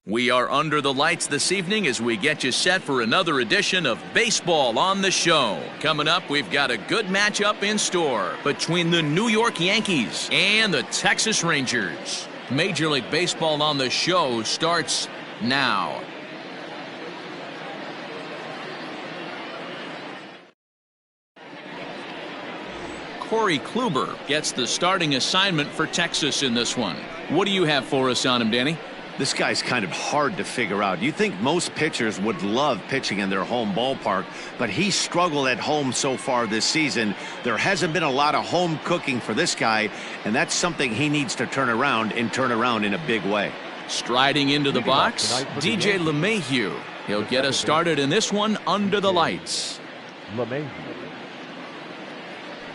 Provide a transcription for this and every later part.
We are under the lights this evening as we get you set for another edition of Baseball on the Show. Coming up, we've got a good matchup in store between the New York Yankees and the Texas Rangers. Major League Baseball on the Show starts now. Corey Kluber gets the starting assignment for Texas in this one. What do you have for us on him, Danny? This guy's kind of hard to figure out. You think most pitchers would love pitching in their home ballpark, but he's struggled at home so far this season. There hasn't been a lot of home cooking for this guy, and that's something he needs to turn around in a big way. Striding into the box, DJ LeMahieu. He'll get us started in this one under the lights.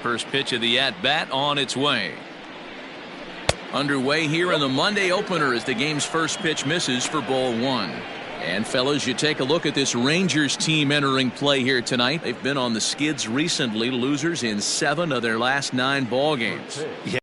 First pitch of the at-bat on its way. Underway here in the Monday opener as the game's first pitch misses for ball one. And fellas, you take a look at this Rangers team entering play here tonight. They've been on the skids recently, losers in 7 of their last 9 ball games. Yeah.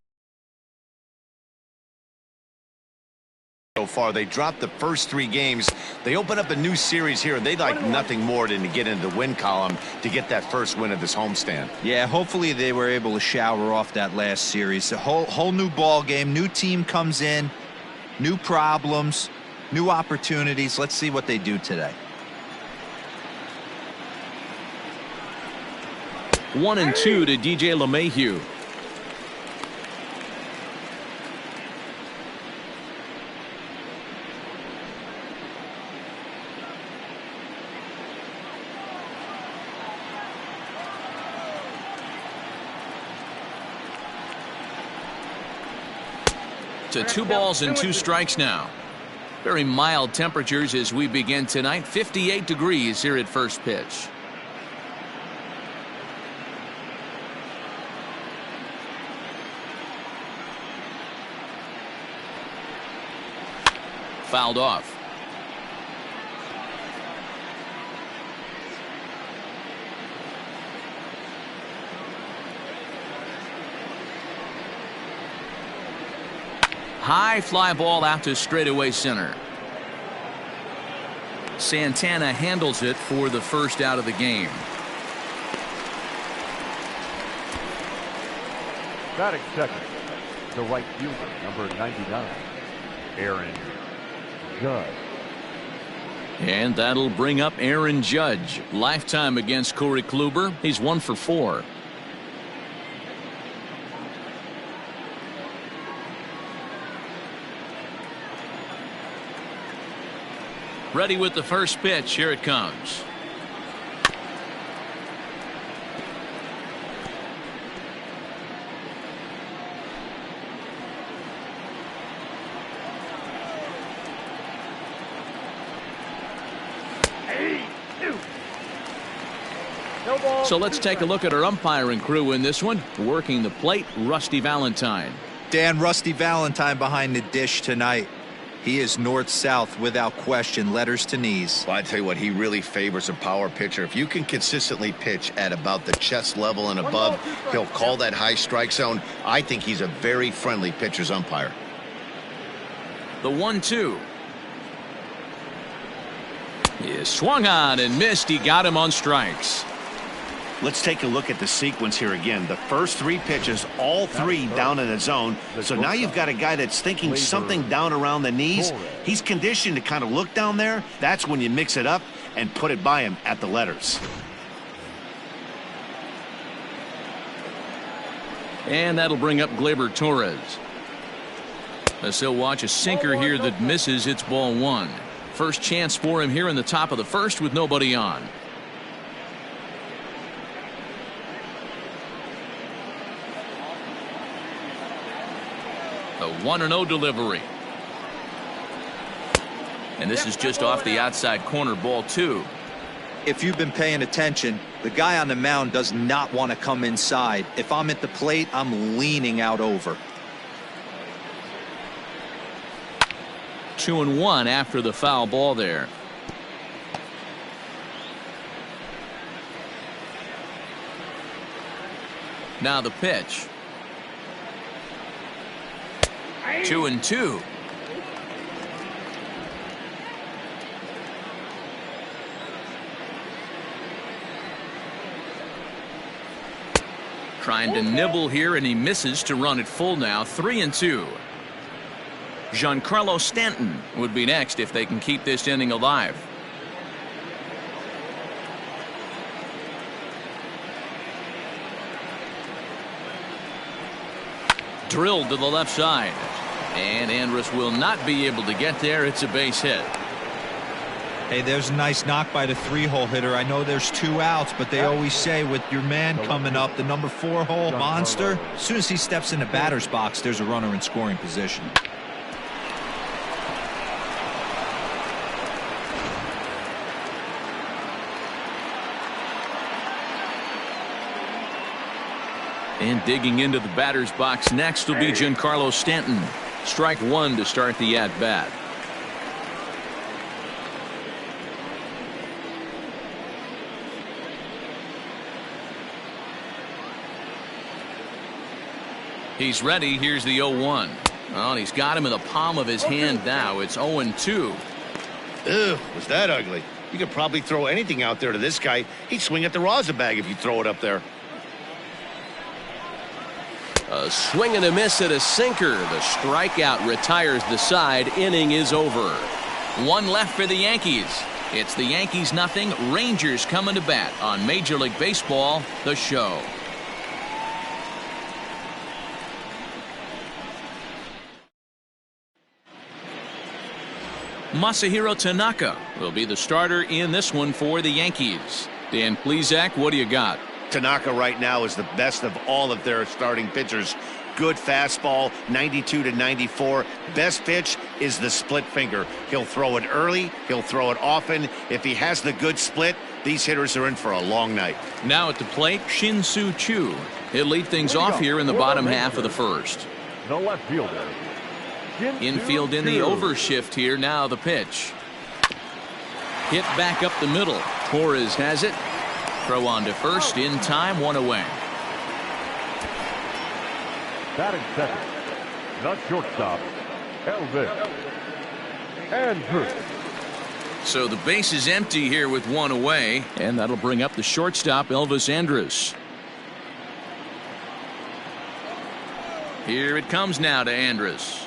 So far, they dropped the first 3 games. They open up a new series here, and they'd like nothing more than to get into the win column to get that first win of this homestand. Yeah, hopefully they were able to shower off that last series. A whole new ball game, new team comes in, new problems, new opportunities. Let's see what they do today. 1-2 to DJ LeMahieu. To 2 balls and 2 strikes now. Very mild temperatures as we begin tonight. 58 degrees here at first pitch. Fouled off. High fly ball out to straightaway center. Santana handles it for the first out of the game. Batting second, the right fielder, number 99, Aaron Judge. And that'll bring up Aaron Judge. Lifetime against Corey Kluber. He's 1 for 4. Ready with the first pitch. Here it comes. So let's take a look at our umpiring crew in this one. Working the plate, Rusty Valentine. Dan, Rusty Valentine behind the dish tonight. He is north-south without question, letters to knees. Well, I tell you what, he really favors a power pitcher. If you can consistently pitch at about the chest level and above, he'll call that high strike zone. I think he's a very friendly pitcher's umpire. The 1-2. He swung on and missed. He got him on strikes. Let's take a look at the sequence here again. The first 3 pitches, all 3 down in the zone. So now you've got a guy that's thinking something down around the knees. He's conditioned to kind of look down there. That's when you mix it up and put it by him at the letters. And that'll bring up Gleyber Torres. As he'll watch a sinker here that misses. It's ball 1. First chance for him here in the top of the first with nobody on. A 1-0 delivery. And this is just off the outside corner, ball 2. If you've been paying attention, the guy on the mound does not want to come inside. If I'm at the plate, I'm leaning out over. 2-1 after the foul ball there. Now the pitch. 2-2. Trying to nibble here, and he misses to run it full now. 3-2. Giancarlo Stanton would be next if they can keep this inning alive. Drilled to the left side. And Andrus will not be able to get there. It's a base hit. Hey, there's a nice knock by the 3-hole hitter. I know there's 2 outs, but they always say with your man coming up, the number 4-hole monster, as soon as he steps in the batter's box, there's a runner in scoring position. And digging into the batter's box next will be Giancarlo Stanton. Strike 1 to start the at-bat. He's ready. Here's the 0-1. Oh, and he's got him in the palm of his hand now. It's 0-2. Ugh, was that ugly? You could probably throw anything out there to this guy. He'd swing at the rosin bag if you throw it up there. A swing and a miss at a sinker. The strikeout retires the side. Inning is over. 1 left for the Yankees. It's the Yankees nothing. Rangers coming to bat on Major League Baseball, the show. Masahiro Tanaka will be the starter in this one for the Yankees. Dan Plesac, what do you got? Tanaka right now is the best of all of their starting pitchers. Good fastball, 92 to 94. Best pitch is the split finger. He'll throw it early. He'll throw it often. If he has the good split, these hitters are in for a long night. Now at the plate, Shin-Soo Choo. He'll lead things off here in the bottom half of the first. The left fielder. Infield in the overshift here. Now the pitch. Hit back up the middle. Torres has it. Throw on to first in time. 1 away. Batting second. The shortstop, Elvis Andrus. So the base is empty here with 1 away, and that'll bring up the shortstop, Elvis Andrus. Here it comes now to Andrus.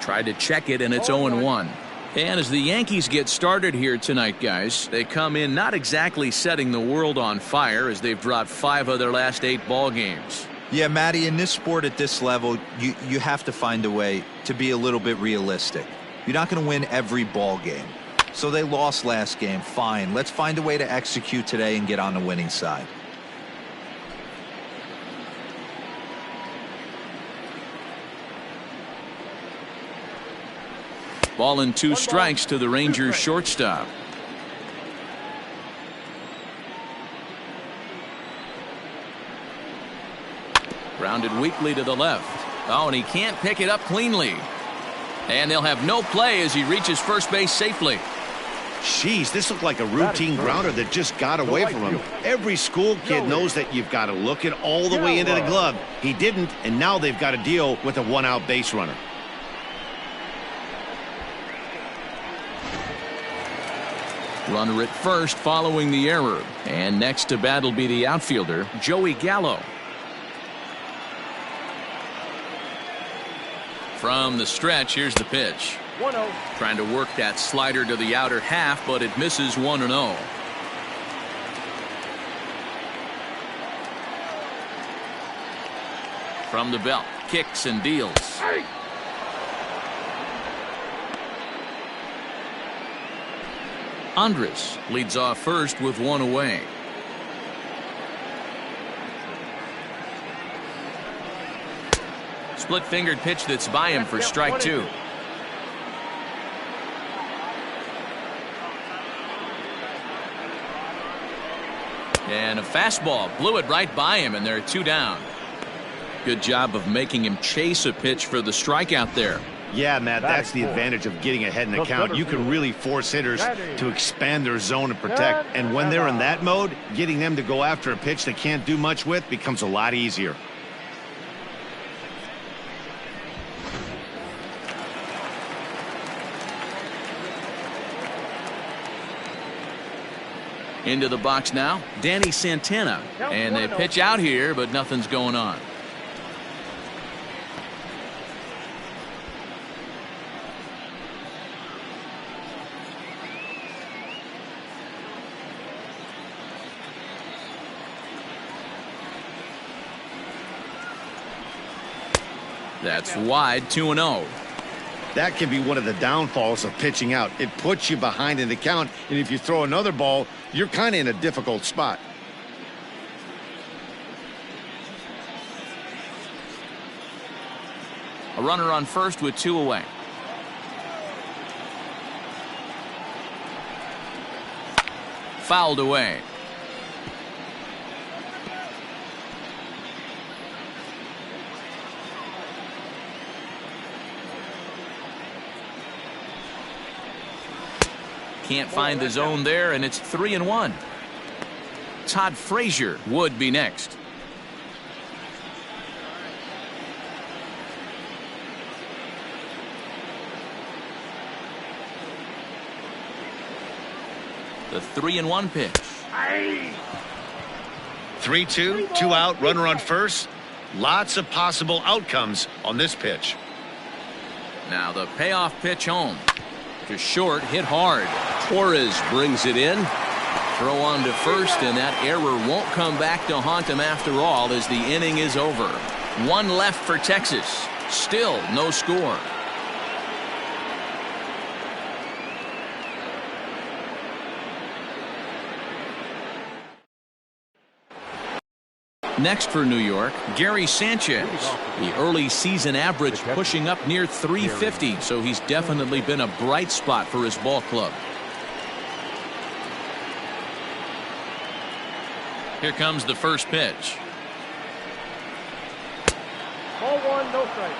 Tried to check it, and it's 0-1. And as the Yankees get started here tonight, guys, they come in not exactly setting the world on fire, as they've dropped 5 of their last 8 ball games. Yeah, Matty, in this sport at this level, you have to find a way to be a little bit realistic. You're not going to win every ball game. So they lost last game. Fine. Let's find a way to execute today and get on the winning side. Ball and 2 strikes to the Rangers shortstop. Grounded weakly to the left. Oh, and he can't pick it up cleanly. And they'll have no play as he reaches first base safely. Jeez, this looked like a routine grounder that just got away from him. Every school kid knows that you've got to look it all the way into the glove. He didn't, and now they've got to deal with a 1-out base runner. Runner at first following the error. And next to bat will be the outfielder, Joey Gallo. From the stretch, here's the pitch. 1-0. Trying to work that slider to the outer half, but it misses 1-0. From the belt, kicks and deals. Andrus leads off first with 1 away. Split-fingered pitch that's by him for strike 2. And a fastball blew it right by him, and there are 2 down. Good job of making him chase a pitch for the strikeout there. Yeah, Matt, that's the advantage of getting ahead in the count. You can really force hitters to expand their zone and protect. And when they're in that mode, getting them to go after a pitch they can't do much with becomes a lot easier. Into the box now, Danny Santana. And they pitch out here, but nothing's going on. That's wide, 2-0. That can be one of the downfalls of pitching out. It puts you behind in the count, and if you throw another ball, you're kind of in a difficult spot. A runner on first with 2 away. Fouled away. Can't find the zone there, and it's 3-1. Todd Frazier would be next. The 3-1 pitch. 3-2, 2 out, runner on first. Lots of possible outcomes on this pitch. Now the payoff pitch home. To short, hit hard. Torres brings it in. Throw on to first, and that error won't come back to haunt him after all as the inning is over. 1 left for Texas. Still no score. Next for New York, Gary Sanchez. The early season average pushing up near 350, so he's definitely been a bright spot for his ball club. Here comes the first pitch. Ball 1, no strike.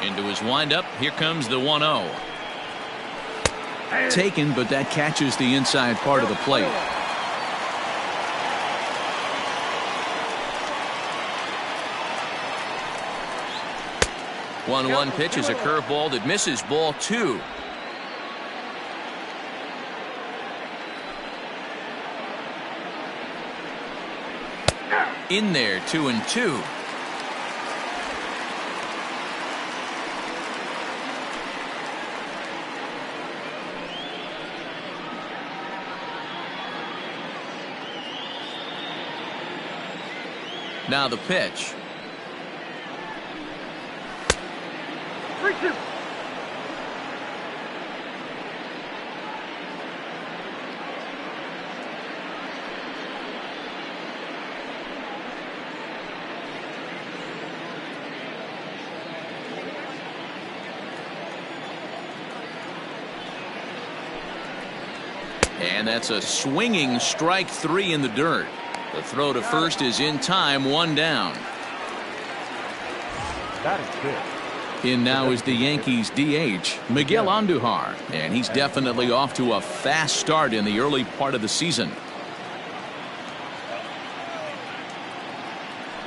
Into his windup, here comes the 1-0. Taken, but that catches the inside part of the plate. One pitch is a curveball that misses, ball 2. In there, 2-2. Now the pitch. 3-2. And that's a swinging strike 3 in the dirt. The throw to first is in time, 1 down. That is good. In now is the Yankees DH, Miguel Andujar, and he's definitely off to a fast start in the early part of the season.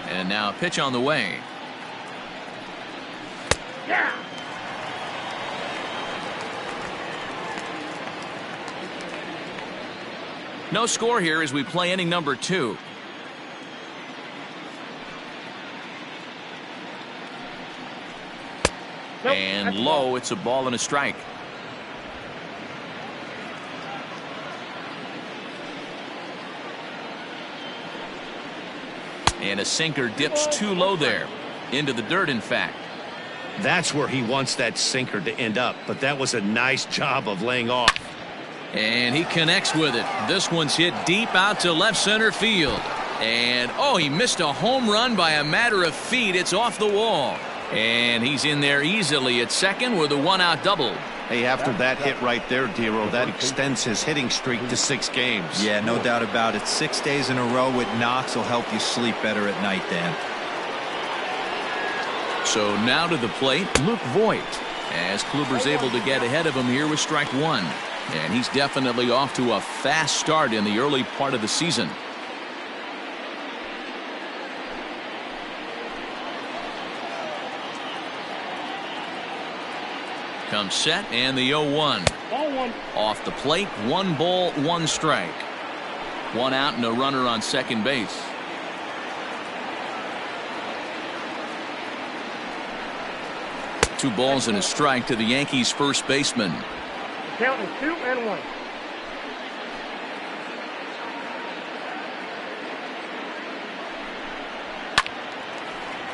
And now a pitch on the way. Yeah. No score here as we play inning number 2. And low, it's a ball and a strike. And a sinker dips too low there. Into the dirt, in fact. That's where he wants that sinker to end up, but that was a nice job of laying off. And he connects with it. This one's hit deep out to left center field. And, oh, he missed a home run by a matter of feet. It's off the wall. And he's in there easily at second with a 1-out double. Hey, after that hit right there, Dero, that extends his hitting streak to 6 games. Yeah, no doubt about it. 6 days in a row with knocks will help you sleep better at night, Dan. So now to the plate, Luke Voigt. As Kluber's able to get ahead of him here with strike 1. And he's definitely off to a fast start in the early part of the season. Comes set and the 0-1. Ball one. Off the plate, 1 ball, 1 strike. 1 out and a runner on second base. Two balls and a strike to the Yankees first baseman. Count is 2-1.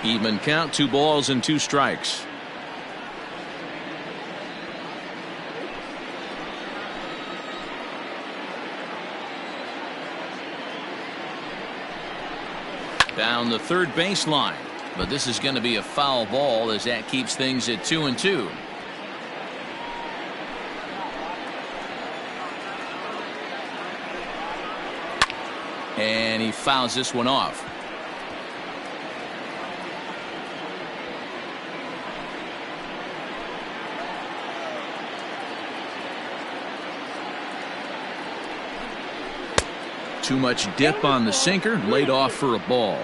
Even count, 2 balls and 2 strikes. Down the third baseline, but this is going to be a foul ball as that keeps things at 2-2. And he fouls this one off. Too much dip on the sinker, laid off for a ball.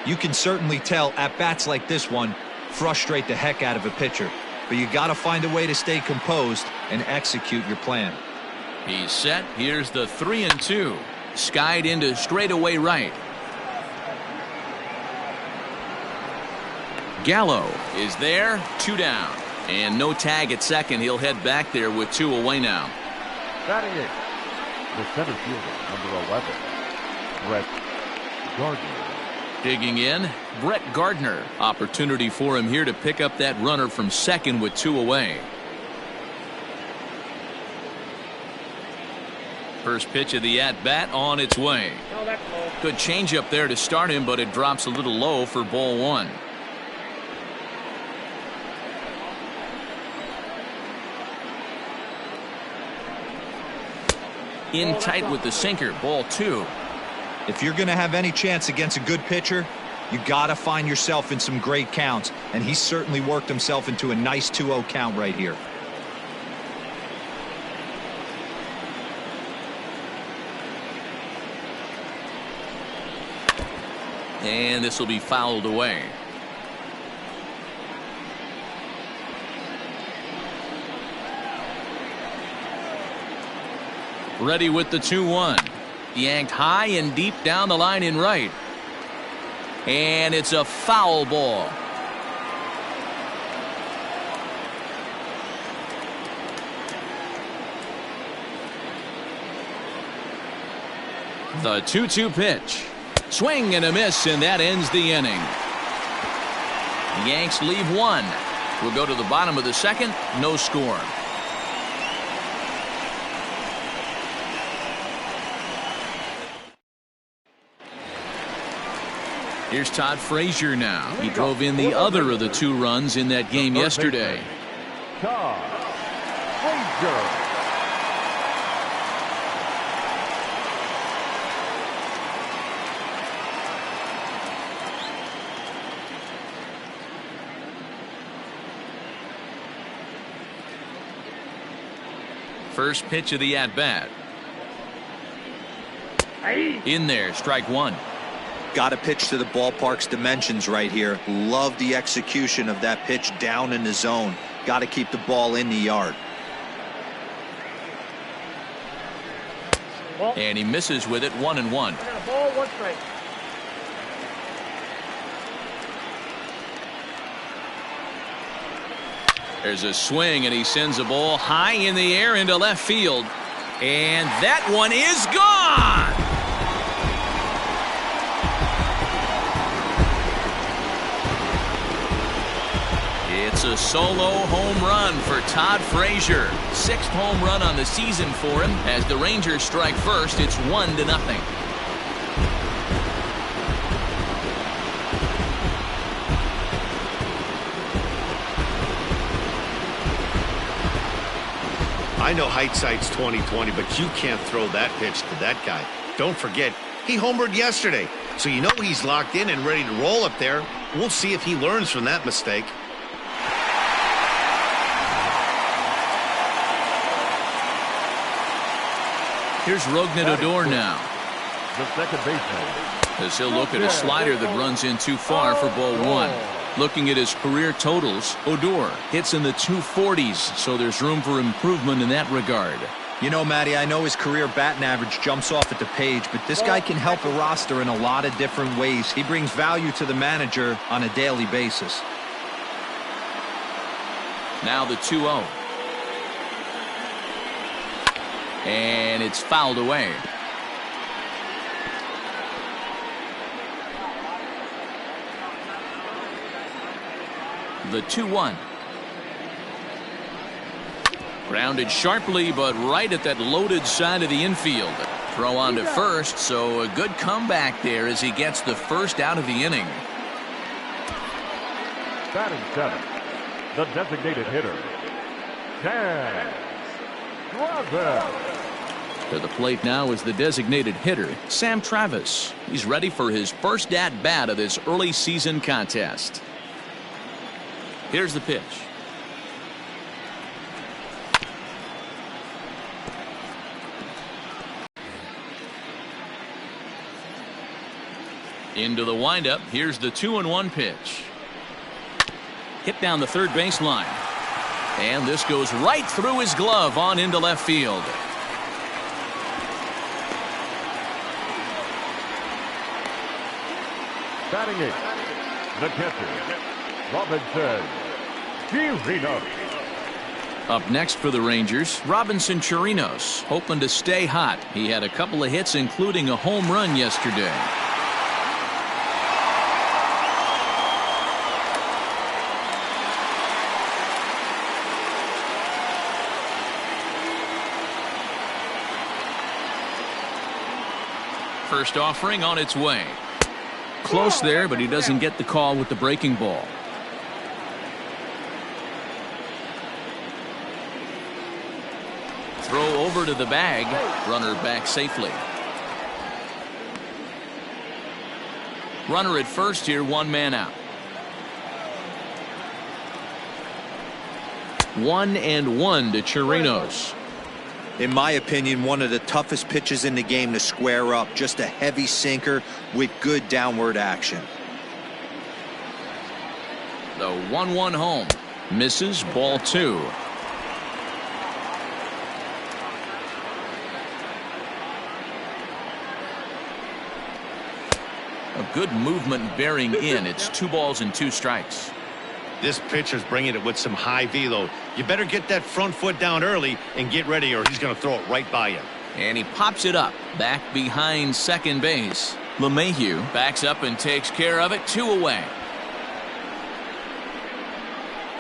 You can certainly tell at bats like this one frustrate the heck out of a pitcher, but you got to find a way to stay composed and execute your plan. He's set. Here's the 3-2. Skied into straightaway right. Gallo is there, 2 down, and no tag at second. He'll head back there with 2 away now. Batting it. The center fielder, number 11, Brett Gardner. Digging in, Brett Gardner. Opportunity for him here to pick up that runner from second with 2 away. First pitch of the at-bat on its way. Oh, that's low. Good changeup there to start him, but it drops a little low for ball 1. In tight with the sinker, ball 2. If you're going to have any chance against a good pitcher, you got to find yourself in some great counts, and he certainly worked himself into a nice 2-0 count right here. And this will be fouled away. Ready with the 2-1. Yanked high and deep down the line in right. And it's a foul ball. The 2-2 pitch. Swing and a miss, and that ends the inning. The Yanks leave 1. We'll go to the bottom of the second. No score. Here's Todd Frazier now. He drove in the other of the 2 runs in that game yesterday. Todd Frazier. First pitch of the at-bat. In there, strike 1. Got to pitch to the ballpark's dimensions right here. Love the execution of that pitch down in the zone. Got to keep the ball in the yard. And he misses with it, 1-1. Ball, 1 strike. There's a swing, and he sends a ball high in the air into left field. And that one is gone! It's a solo home run for Todd Frazier. 6th home run on the season for him. As the Rangers strike first, it's 1-0. I know hindsight's 20/20, but you can't throw that pitch to that guy. Don't forget, he homered yesterday, so you know he's locked in and ready to roll up there. We'll see if he learns from that mistake. Here's Rougned Odor now. The second baseman. As he'll look at a slider that runs in too far for ball 1. Looking at his career totals, Odor hits in the 240s, so there's room for improvement in that regard. You know, Matty, I know his career batting average jumps off at the page, but this guy can help a roster in a lot of different ways. He brings value to the manager on a daily basis. Now the 2-0. And it's fouled away. The 2-1. Grounded sharply, but right at that loaded side of the infield. Throw on to first, so a good comeback there as he gets the first out of the inning. Batting seventh, the designated hitter, Cam Travis. To the plate now is the designated hitter, Sam Travis. He's ready for his first at-bat of this early season contest. Here's the pitch. Into the windup. Here's the 2-1 pitch. Hit down the third base line. And this goes right through his glove on into left field. Batting eighth, the catcher, Robinson Chirinos. Up next for the Rangers, Robinson Chirinos, hoping to stay hot. He had a couple of hits, including a home run yesterday. First offering on its way. Close there, but he doesn't get the call with the breaking ball. Throw over to the bag. Runner back safely. Runner at first here, one man out. 1-1 to Chirinos. In my opinion, one of the toughest pitches in the game to square up. Just a heavy sinker with good downward action. The 1-1 home. Misses, ball 2. A good movement bearing in. It's 2 balls and 2 strikes. This pitcher's bringing it with some high velo. You better get that front foot down early and get ready, or he's going to throw it right by you. And he pops it up back behind second base. LeMahieu backs up and takes care of it. 2 away.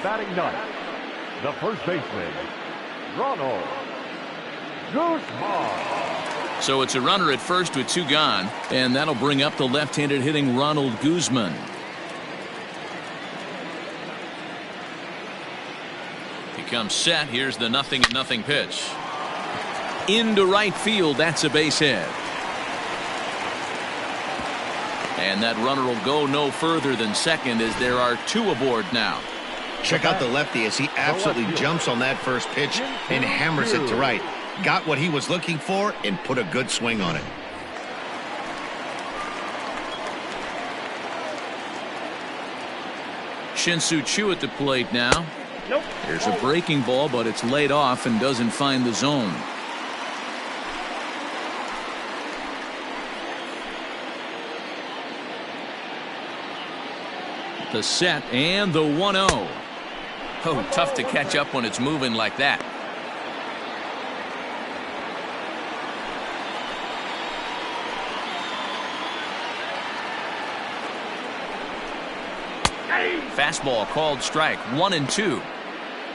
Batting ninth, the first baseman, Ronald Guzman. So it's a runner at first with 2 gone, and that'll bring up the left-handed hitting Ronald Guzman. He comes set. Here's the 0-0 pitch. Into right field. That's a base hit. And that runner will go no further than second as there are 2 aboard now. Check out the lefty as he absolutely jumps on that first pitch and hammers it to right. Got what he was looking for and put a good swing on it. Shin-Soo Choo at the plate now. There's a breaking ball, but it's laid off and doesn't find the zone. The set and the 1-0. Oh, tough to catch up when it's moving like that. Fastball called strike. 1-2.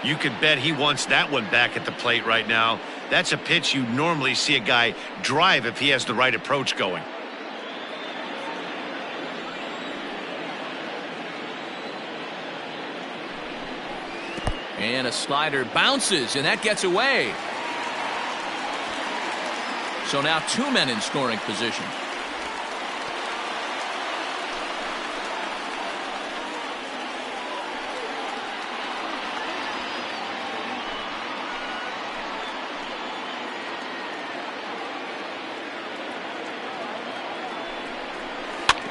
You could bet he wants that one back at the plate right now. That's a pitch you normally see a guy drive if he has the right approach going. And a slider bounces, and that gets away. So now 2 men in scoring position.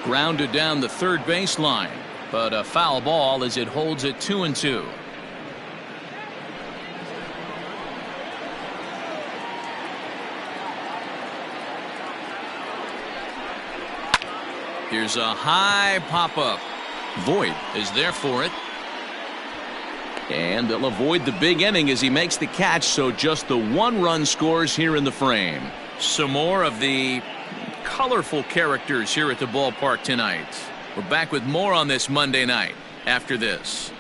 Grounded down the third baseline. but a foul ball as it holds it 2-2. Here's a high pop-up. Voit is there for it. And they'll avoid the big inning as he makes the catch, so just the 1 run scores here in the frame. Some more of the colorful characters here at the ballpark tonight. We're back with more on this Monday night after this.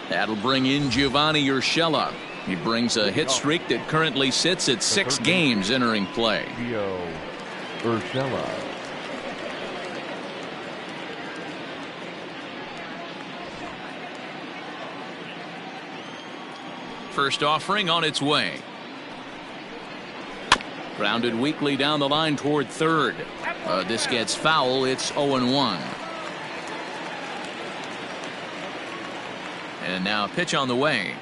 That'll bring in Giovanni Urshela. He brings a hit streak that currently sits at 6 games entering play. Urshela. First offering on its way. Grounded weakly down the line toward third. This gets foul. It's 0-1. And now a pitch on the way.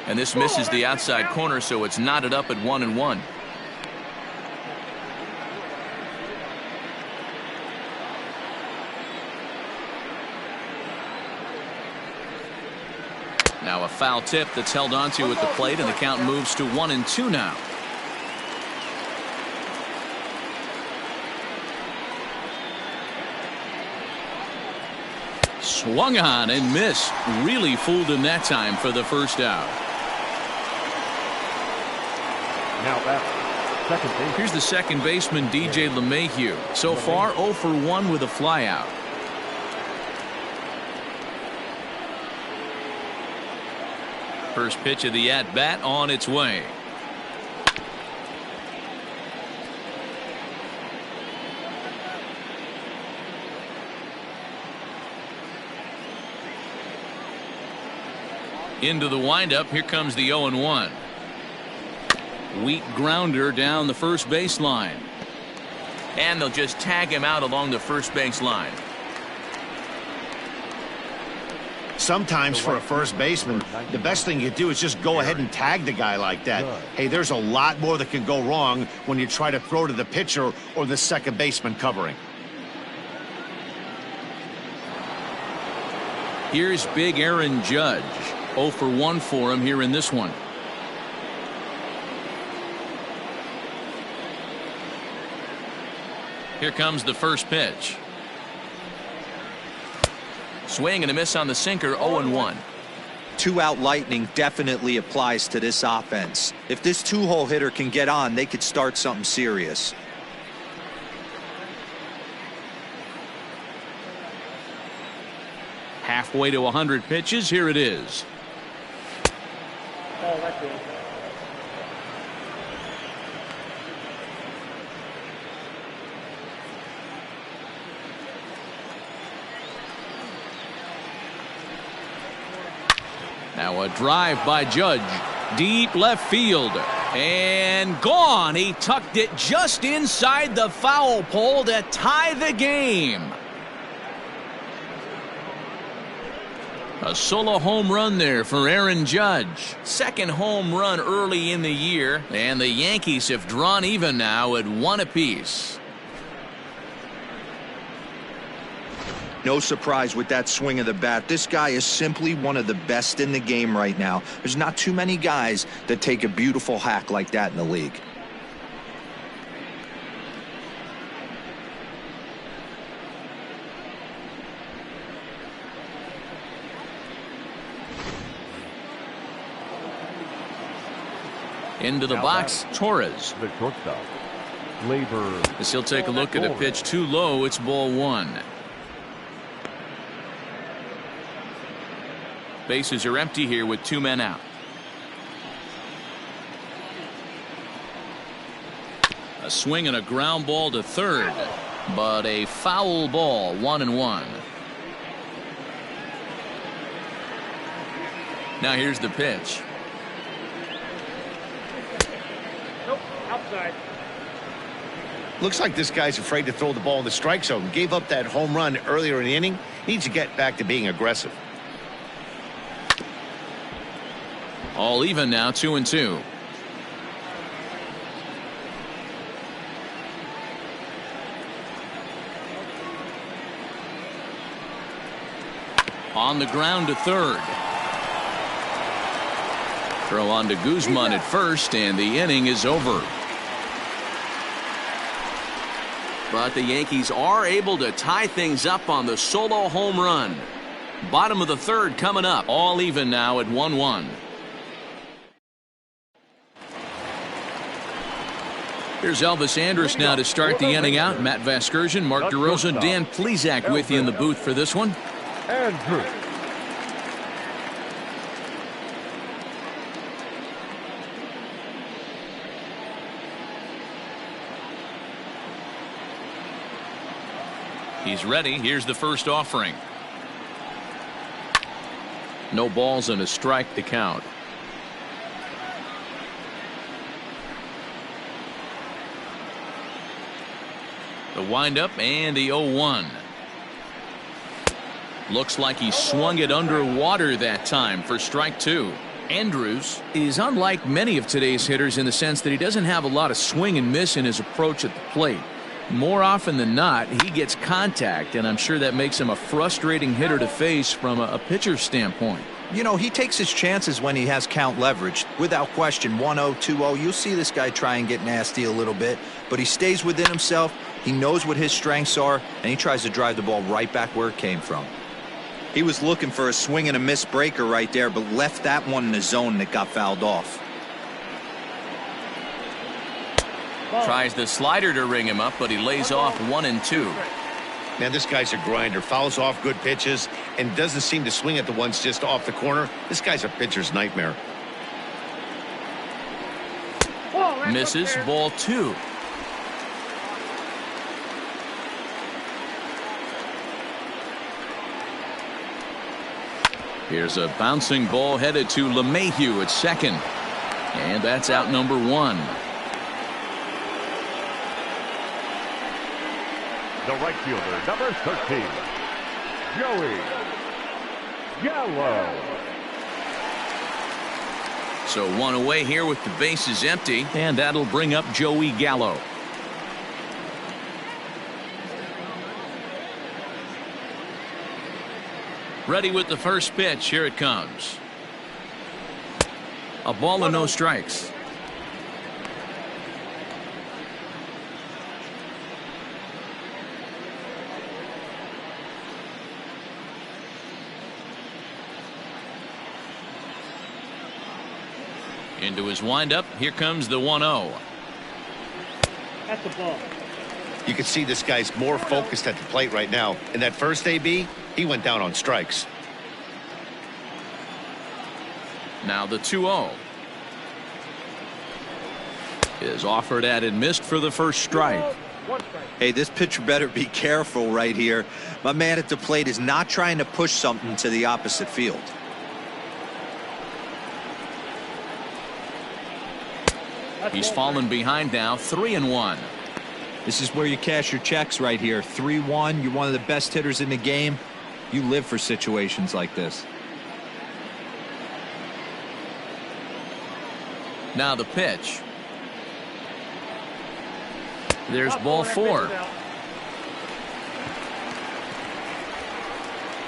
And this misses the outside corner, so it's knotted up at 1-1. Now a foul tip that's held onto at the plate, and the count moves to 1-2 now. Swung on and missed. Really fooled him that time for the first out. Now that's second base. Here's the second baseman, DJ LeMahieu. So far 0 for 1 with a flyout. First pitch of the at-bat on its way. Into the windup. Here comes the 0-1. Weak grounder down the first baseline. And they'll just tag him out along the first baseline. Sometimes for a first baseman, the best thing you do is just go ahead and tag the guy like that. Hey, there's a lot more that can go wrong when you try to throw to the pitcher or the second baseman covering. Here's big Aaron Judge. 0 for 1 for him here in this one. Here comes the first pitch. Swing and a miss on the sinker. 0-1. 2-out lightning definitely applies to this offense. If this 2-hole hitter can get on, they could start something serious. Halfway to 100 pitches. Here it is. Oh, that's it. Now a drive by Judge. Deep left field. And gone. He tucked it just inside the foul pole to tie the game. A solo home run there for Aaron Judge. Second home run early in the year. And the Yankees have drawn even now at 1 apiece. No surprise with that swing of the bat. This guy is simply one of the best in the game right now. There's not too many guys that take a beautiful hack like that in the league. Into the box, Torres. The shortstop, Labor. As he'll take a look at a pitch too low. It's ball 1. Bases are empty here with 2 men out. A swing and a ground ball to third, but a foul ball. 1-1. Now here's the pitch. Nope, outside. Looks like this guy's afraid to throw the ball in the strike zone. Gave up that home run earlier in the inning. Needs to get back to being aggressive. All even now, 2-2. On the ground to third. Throw on to Guzman at first, and the inning is over. But the Yankees are able to tie things up on the solo home run. Bottom of the third coming up. All even now at 1-1. Here's Elvis Andrus now to start the inning out. Matt Vasgersian, Mark DeRosa, Dan Plesac with you in the booth for this one. Andrew. He's ready. Here's the first offering. No balls and a strike to count. The windup and the 0-1. Looks like he swung it underwater that time for strike two. Andrus is unlike many of today's hitters in the sense that he doesn't have a lot of swing and miss in his approach at the plate. More often than not, he gets contact, and I'm sure that makes him a frustrating hitter to face from a pitcher's standpoint. You know, he takes his chances when he has count leverage. Without question, 1-0, 2-0, you'll see this guy try and get nasty a little bit, but he stays within himself. He knows what his strengths are, and he tries to drive the ball right back where it came from. He was looking for a swing and a miss breaker right there, but left that one in the zone that got fouled off. Tries the slider to ring him up, but he lays off 1-2. Man, this guy's a grinder. Fouls off good pitches and doesn't seem to swing at the ones just off the corner. This guy's a pitcher's nightmare. Misses, ball two. Here's a bouncing ball headed to LeMahieu at second. And that's out number one. The right fielder, number 13, Joey Gallo. So one away here with the bases empty, and that'll bring up Joey Gallo. Ready with the first pitch. Here it comes. A ball and no strikes. Into his windup. Here comes the 1-0. That's a ball. You can see this guy's more focused at the plate right now. In that first AB, he went down on strikes. Now the 2-0. Is offered at and missed for the first strike. Hey, this pitcher better be careful right here. My man at the plate is not trying to push something to the opposite field. He's fallen behind now, 3-1. This is where you cash your checks right here. 3-1. You're one of the best hitters in the game. You live for situations like this. Now the pitch. There's ball four.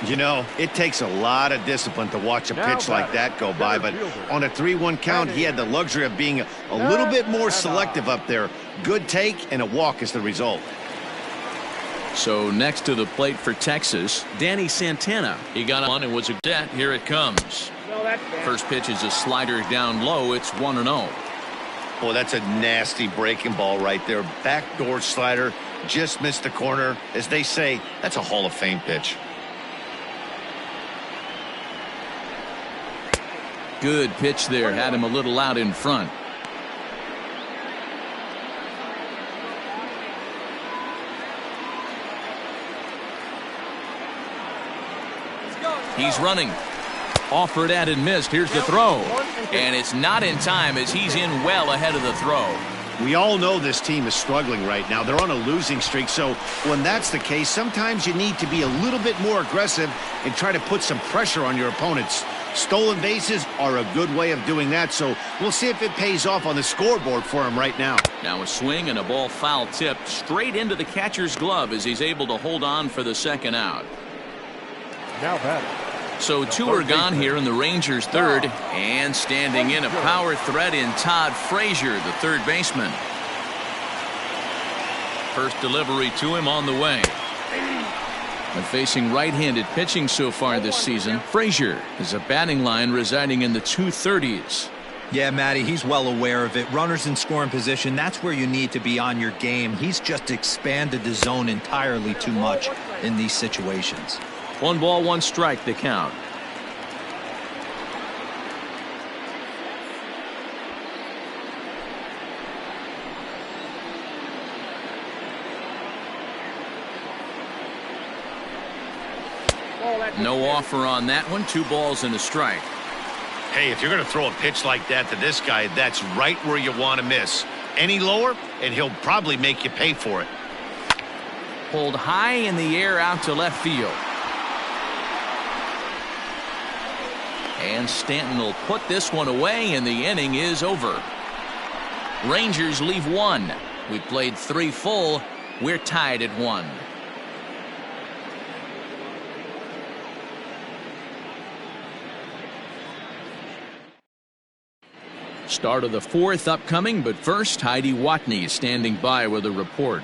You know, it takes a lot of discipline to watch a pitch like that go by, but on a 3-1 count, he had the luxury of being a little bit more selective up there. Good take and a walk is the result. So next to the plate for Texas, Danny Santana. He got on and was a set. Here it comes. First pitch is a slider down low. It's 1-0. Oh, that's a nasty breaking ball right there. Backdoor slider, just missed the corner. As they say, that's a Hall of Fame pitch. Good pitch there. Had him a little out in front. He's running. Offered at and missed. Here's the throw. And it's not in time as he's in well ahead of the throw. We all know this team is struggling right now. They're on a losing streak, so when that's the case, sometimes you need to be a little bit more aggressive and try to put some pressure on your opponents. Stolen bases are a good way of doing that, so we'll see if it pays off on the scoreboard for him right now. Now a swing and a ball foul tipped straight into the catcher's glove as he's able to hold on for the second out. Now batting, So two are gone here in the Rangers' third, and standing in a power threat in Todd Frazier, the third baseman. First delivery to him on the way. And facing right-handed pitching so far this season, Frazier is a batting line residing in the 230s. Yeah, Matty, he's well aware of it. Runners in scoring position, that's where you need to be on your game. He's just expanded the zone entirely too much in these situations. 1 ball, 1 strike, the count. No offer on that one. 2 balls and a strike. Hey, if you're going to throw a pitch like that to this guy, that's right where you want to miss. Any lower, and he'll probably make you pay for it. Pulled high in the air out to left field. And Stanton will put this one away, and the inning is over. Rangers leave 1. We played 3 full. We're tied at 1. Start of the 4th upcoming, but first, Heidi Watney standing by with a report.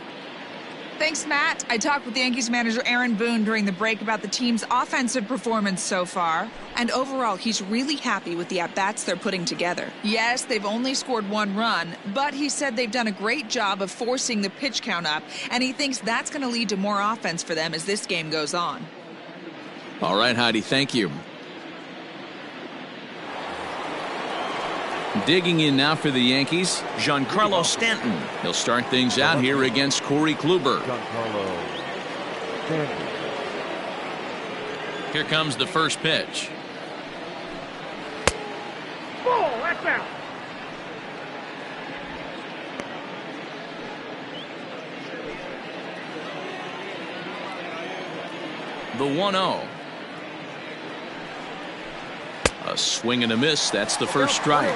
Thanks, Matt. I talked with Yankees manager Aaron Boone during the break about the team's offensive performance so far. And overall, he's really happy with the at-bats they're putting together. Yes, they've only scored 1 run, but he said they've done a great job of forcing the pitch count up, and he thinks that's going to lead to more offense for them as this game goes on. All right, Heidi, thank you. Digging in now for the Yankees, Giancarlo Stanton. He'll start things out here against Corey Kluber. Here comes the first pitch. Ball, that's out. The 1-0. A swing and a miss. That's the first strike.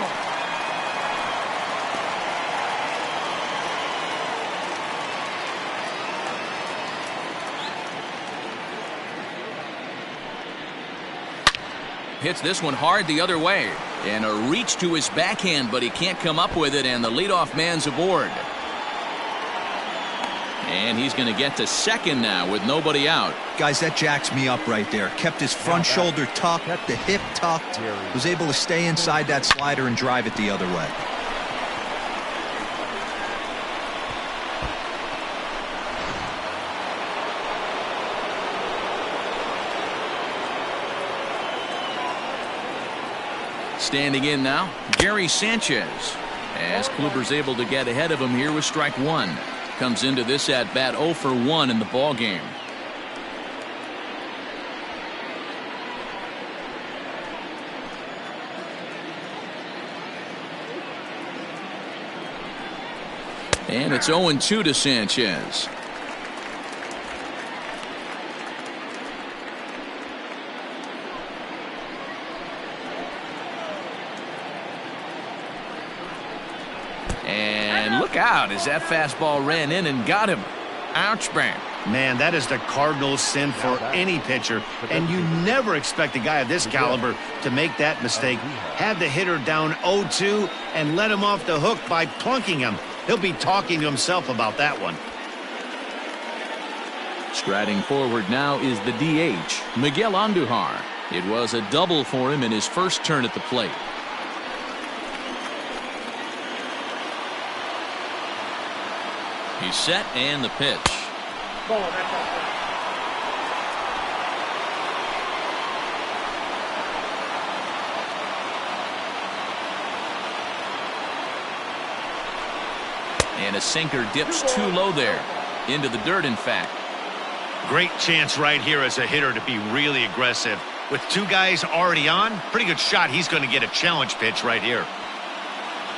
Hits this one hard the other way. And a reach to his backhand, but he can't come up with it, and the leadoff man's aboard. And he's going to get to second now with nobody out. Guys, that jacks me up right there. Kept his front shoulder tucked, the hip tucked, was able to stay inside that slider and drive it the other way. Standing in now, Gary Sanchez. As Kluber's able to get ahead of him here with strike 1. Comes into this at bat 0 for 1 in the ball game. And it's 0-2 to Sanchez. And look out as that fastball ran in and got him. Ouch, bang. Man, that is the cardinal sin for any pitcher, and you never expect a guy of this caliber to make that mistake. Have the hitter down 0-2 and let him off the hook by plunking him. He'll be talking to himself about that one. Striding forward now is the DH, Miguel Andujar. It was a double for him in his first turn at the plate. He's set, and the pitch. Ball, that's out. And a sinker dips too low there. Into the dirt, in fact. Great chance right here as a hitter to be really aggressive. With 2 guys already on, pretty good shot he's going to get a challenge pitch right here.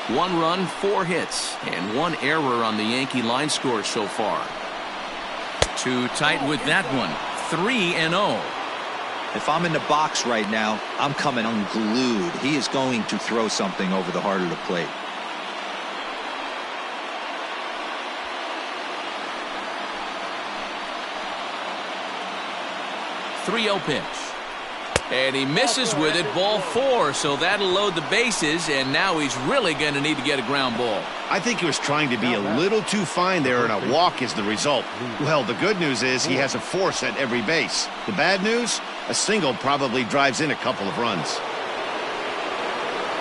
1 run, 4 hits, and 1 error on the Yankee line score so far. Too tight with that one. 3-0. If I'm in the box right now, I'm coming unglued. He is going to throw something over the heart of the plate. .30 pitch. And he misses with it, ball 4, so that'll load the bases, and now he's really going to need to get a ground ball. I think he was trying to be a little too fine there, and a walk is the result. Well, the good news is he has a force at every base. The bad news? A single probably drives in a couple of runs.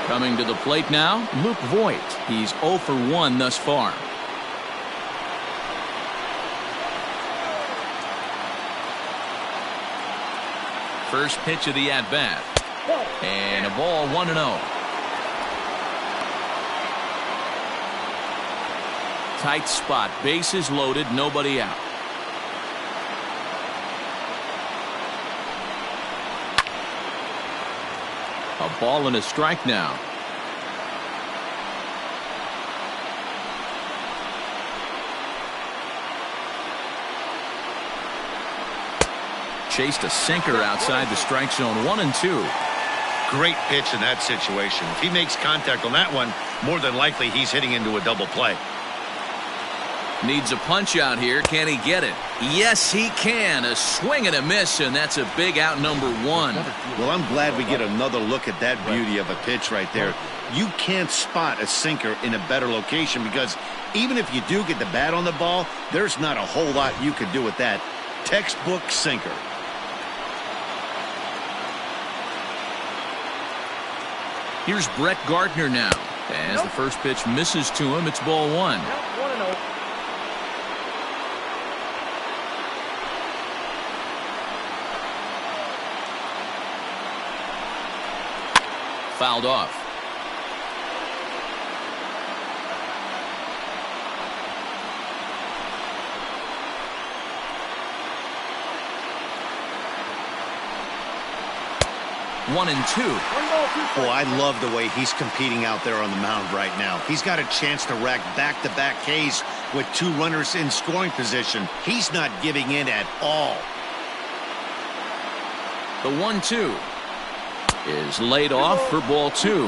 Coming to the plate now, Luke Voigt. He's 0 for 1 thus far. First pitch of the at-bat. And a ball 1-0. Tight spot. Bases loaded. Nobody out. A ball and a strike now. Chased a sinker outside the strike zone. 1-2. Great pitch in that situation. If he makes contact on that one, more than likely he's hitting into a double play. Needs a punch out here. Can he get it? Yes, he can. A swing and a miss, and that's a big out, number 1. Well, I'm glad we get another look at that beauty of a pitch right there. You can't spot a sinker in a better location because even if you do get the bat on the ball, there's not a whole lot you could do with that. Textbook sinker. Here's Brett Gardner now. As the first pitch misses to him, it's ball 1. Fouled off. One and two. Oh, I love the way he's competing out there on the mound right now. He's got a chance to rack back-to-back Ks with 2 runners in scoring position. He's not giving in at all. The 1-2 is laid off for ball 2.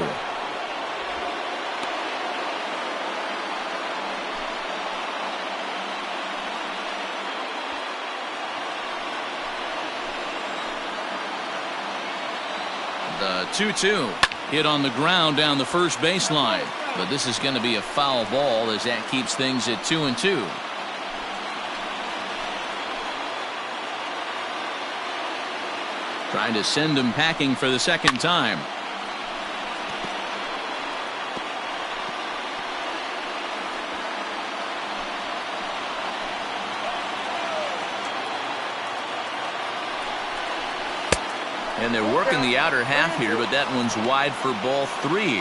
The 2-2 hit on the ground down the first baseline, but this is going to be a foul ball as that keeps things at 2-2. Trying to send him packing for the second time. And they're working the outer half here, but that one's wide for ball 3.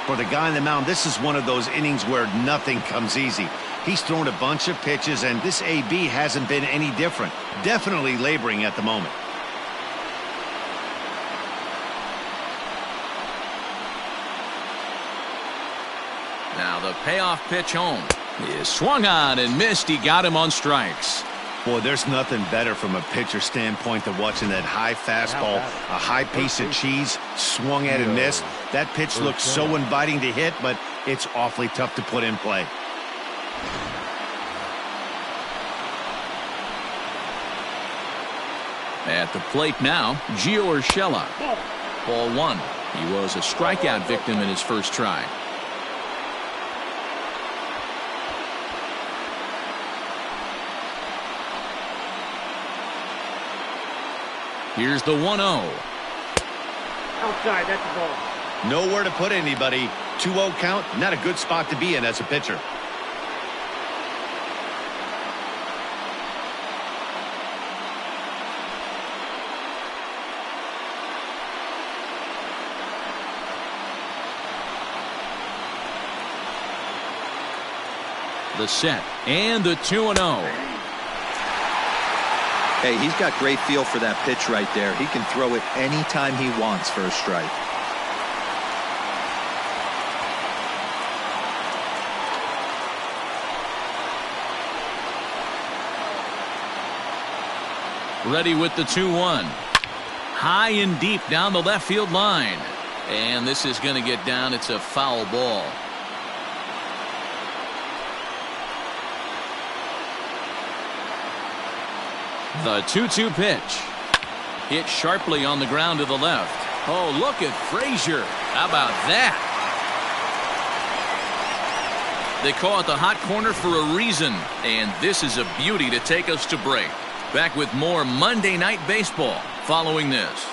For the guy on the mound, this is one of those innings where nothing comes easy. He's thrown a bunch of pitches, and this AB hasn't been any different. Definitely laboring at the moment. Now the payoff pitch home is swung on and missed. He got him on strikes. Boy, there's nothing better from a pitcher standpoint than watching that high fastball, a high piece of cheese, swung at and missed. That pitch looks so inviting to hit, but it's awfully tough to put in play. At the plate now, Gio Urshela. Ball 1. He was a strikeout victim in his first try. Here's the 1-0. Outside, that's the ball. Nowhere to put anybody. 2-0 count, not a good spot to be in as a pitcher. The set and the 2-0. Hey, he's got great feel for that pitch right there. He can throw it anytime he wants for a strike. Ready with the 2-1. High and deep down the left field line. And this is going to get down. It's a foul ball. The 2-2 pitch. Hit sharply on the ground to the left. Oh, look at Frazier. How about that? They call it the hot corner for a reason, and this is a beauty to take us to break. Back with more Monday Night Baseball following this.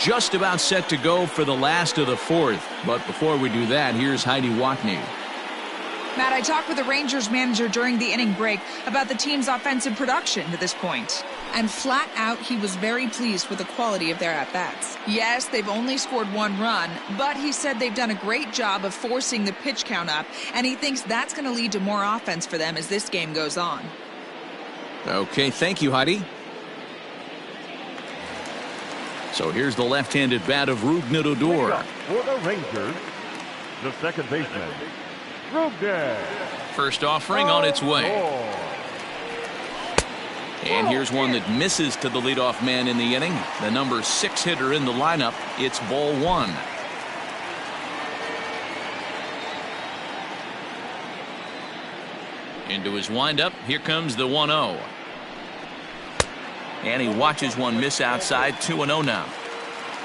Just about set to go for the last of the fourth, but before we do that, here's Heidi Watney. Matt, I talked with the Rangers manager during the inning break about the team's offensive production to this point. And flat out, he was very pleased with the quality of their at-bats. Yes, they've only scored 1 run, but he said they've done a great job of forcing the pitch count up, and he thinks that's going to lead to more offense for them as this game goes on. Okay, thank you, Heidi. So here's the left-handed bat of Rougned Odor. For the Rangers, the second baseman, Rougned. First offering on its way. And here's one that misses to the leadoff man in the inning. The number 6 hitter in the lineup. It's ball 1. Into his windup. Here comes the 1-0. And he watches one miss outside. 2-0 now.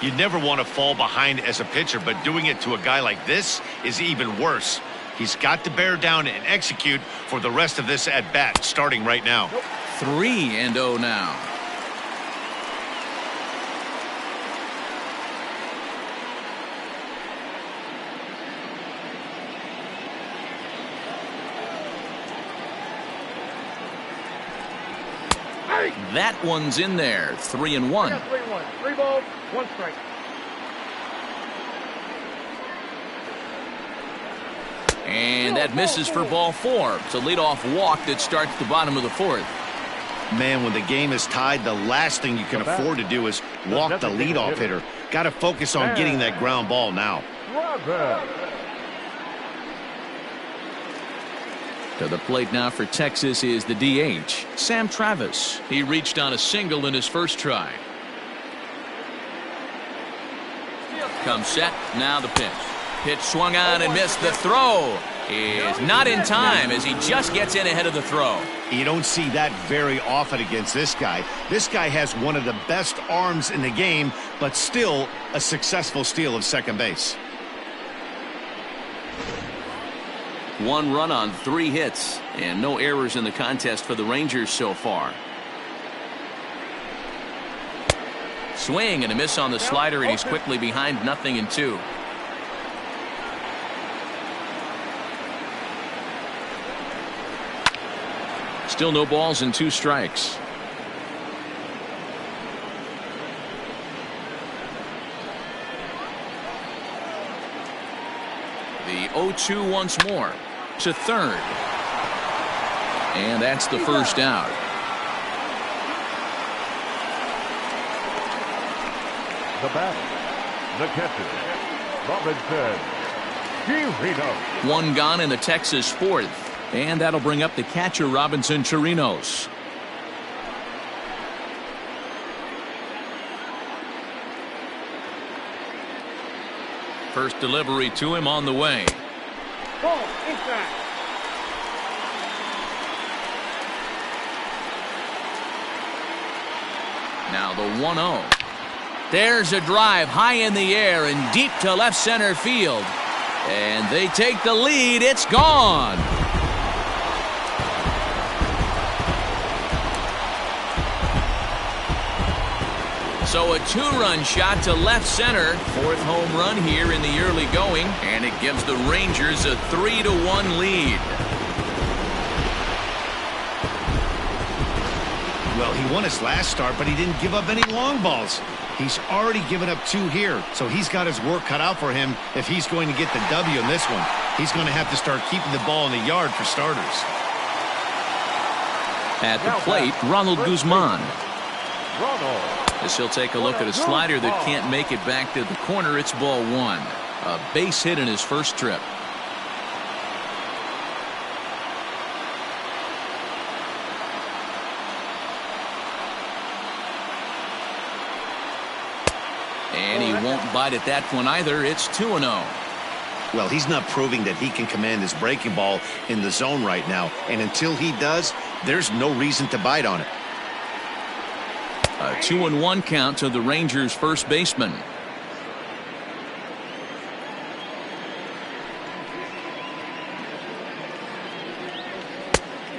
You'd never want to fall behind as a pitcher, but doing it to a guy like this is even worse. He's got to bear down and execute for the rest of this at-bat starting right now. 3-0 now. That one's in there. 3-1. 3-1. 3 balls, 1 strike. And that misses for ball 4. It's a leadoff walk that starts the bottom of the 4th. Man, when the game is tied, the last thing you can afford to do is walk the leadoff hitter. Got to focus on getting that ground ball now. To the plate now for Texas is the DH, Sam Travis. He reached on a single in his first try. Comes set, now the pitch. Pitch swung on and missed. The throw is not in time as he just gets in ahead of the throw. You don't see that very often against this guy. This guy has one of the best arms in the game, but still a successful steal of second base. 1 run on 3 hits and no errors in the contest for the Rangers so far. Swing and a miss on the slider, and he's quickly behind 0-2. Still no balls and 2 strikes. The 0-2 once more to third. And that's the first out. The batter, the catcher, Robinson Chirinos. 1 gone in the Texas 4th. And that'll bring up the catcher, Robinson Chirinos. First delivery to him on the way. Ball inside. Now the 1-0. There's a drive high in the air and deep to left center field. And they take the lead. It's gone. So a 2-run shot to left center. 4th home run here in the early going. And it gives the Rangers a 3-1 lead. Well, he won his last start, but he didn't give up any long balls. He's already given up 2 here, so he's got his work cut out for him if he's going to get the W in this one. He's going to have to start keeping the ball in the yard for starters. At the plate, Ronald Guzman. Ronald. As he'll take a look at a slider that can't make it back to the corner. It's ball 1. A base hit in his first trip. And he won't bite at that one either. It's 2-0. Well, he's not proving that he can command his breaking ball in the zone right now. And until he does, there's no reason to bite on it. A 2-1 count to the Rangers' first baseman.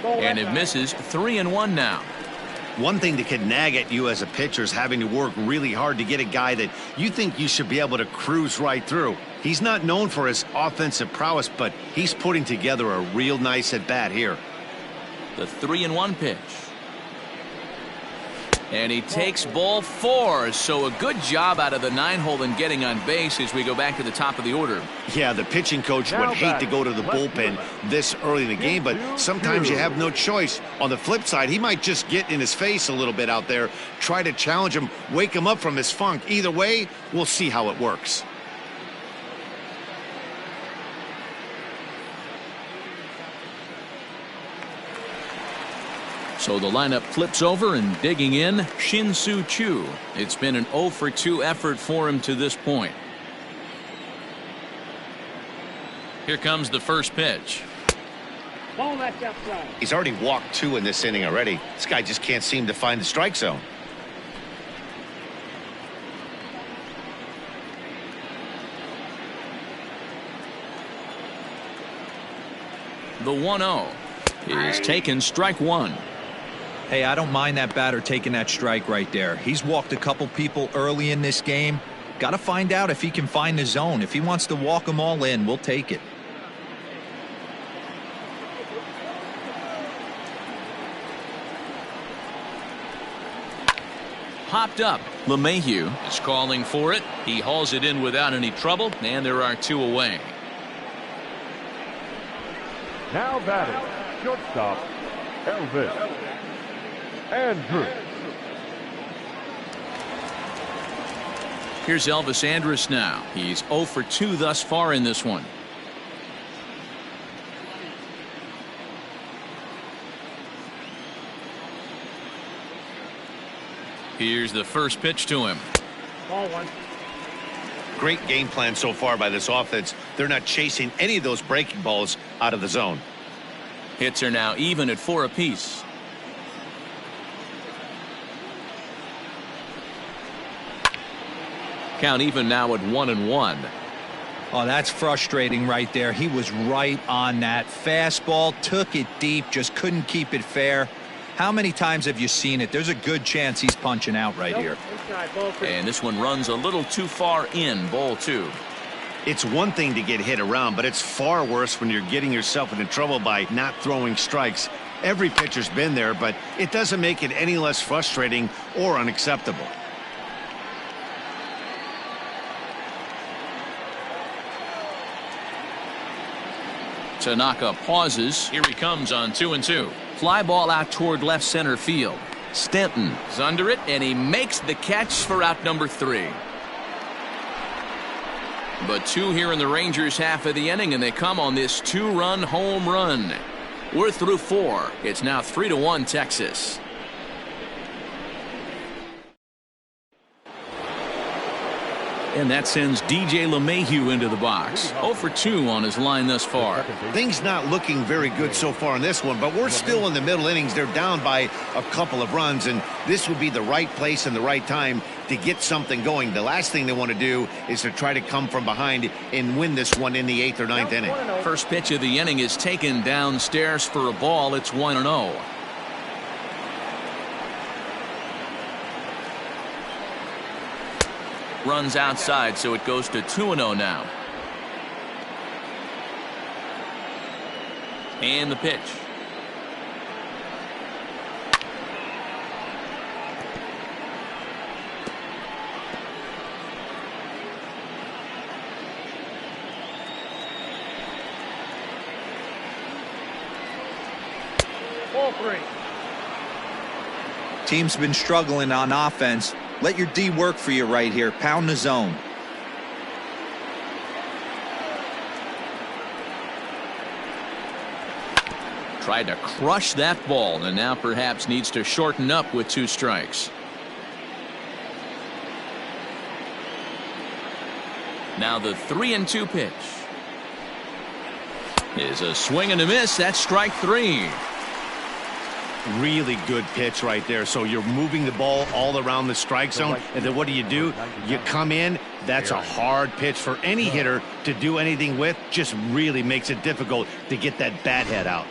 And it misses. 3-1 now. One thing that could nag at you as a pitcher is having to work really hard to get a guy that you think you should be able to cruise right through. He's not known for his offensive prowess, but he's putting together a real nice at-bat here. The 3-1 pitch. And he takes ball 4. So a good job out of the 9-hole in getting on base as we go back to the top of the order. Yeah, the pitching coach would hate to go to the bullpen this early in the game, but sometimes you have no choice. On the flip side, he might just get in his face a little bit out there, try to challenge him, wake him up from his funk. Either way, we'll see how it works. So the lineup flips over, and digging in, Shin-Soo Choo. It's been an 0-for-2 effort for him to this point. Here comes the first pitch. Ball that's outside. He's already walked 2 in this inning already. This guy just can't seem to find the strike zone. The 1-0 is taken, strike 1. Hey, I don't mind that batter taking that strike right there. He's walked a couple people early in this game. Got to find out if he can find the zone. If he wants to walk them all in, we'll take it. Hopped up. LeMahieu is calling for it. He hauls it in without any trouble, and there are 2 away. Now batting, shortstop, Elvis Andrus. Here's Elvis Andrus now. He's 0-for-2 thus far in this one. Here's the first pitch to him. Ball 1. Great game plan so far by this offense. They're not chasing any of those breaking balls out of the zone. Hits are now even at 4 apiece. Count even now at 1-1. Oh, that's frustrating right there. He was right on that. Fastball, took it deep, just couldn't keep it fair. How many times have you seen it? There's a good chance he's punching out right here. Inside, ball 3. And this one runs a little too far in, ball 2. It's one thing to get hit around, but it's far worse when you're getting yourself into trouble by not throwing strikes. Every pitcher's been there, but it doesn't make it any less frustrating or unacceptable. Tanaka pauses. Here he comes on 2-2. Fly ball out toward left center field. Stanton is under it, and he makes the catch for out number 3. But 2 here in the Rangers' half of the inning, and they come on this 2-run home run. We're through 4. It's now 3-1 Texas. And that sends DJ LeMahieu into the box. 0-for-2 on his line thus far. Things not looking very good so far in this one, but we're still in the middle innings. They're down by a couple of runs, and this would be the right place and the right time to get something going. The last thing they want to do is to try to come from behind and win this one in the 8th or 9th inning. First pitch of the inning is taken downstairs for a ball. It's 1-0. Runs outside, so it goes to 2-0 now. And the pitch. Ball 3. Team's been struggling on offense. Let your D work for you right here. Pound the zone. Tried to crush that ball, and now perhaps needs to shorten up with 2 strikes. Now the 3-2 pitch. Is a swing and a miss. That's strike 3. Really good pitch right there. So you're moving the ball all around the strike zone, and then what do? You come in. That's a hard pitch for any hitter to do anything with. Just really makes it difficult to get that bat head out.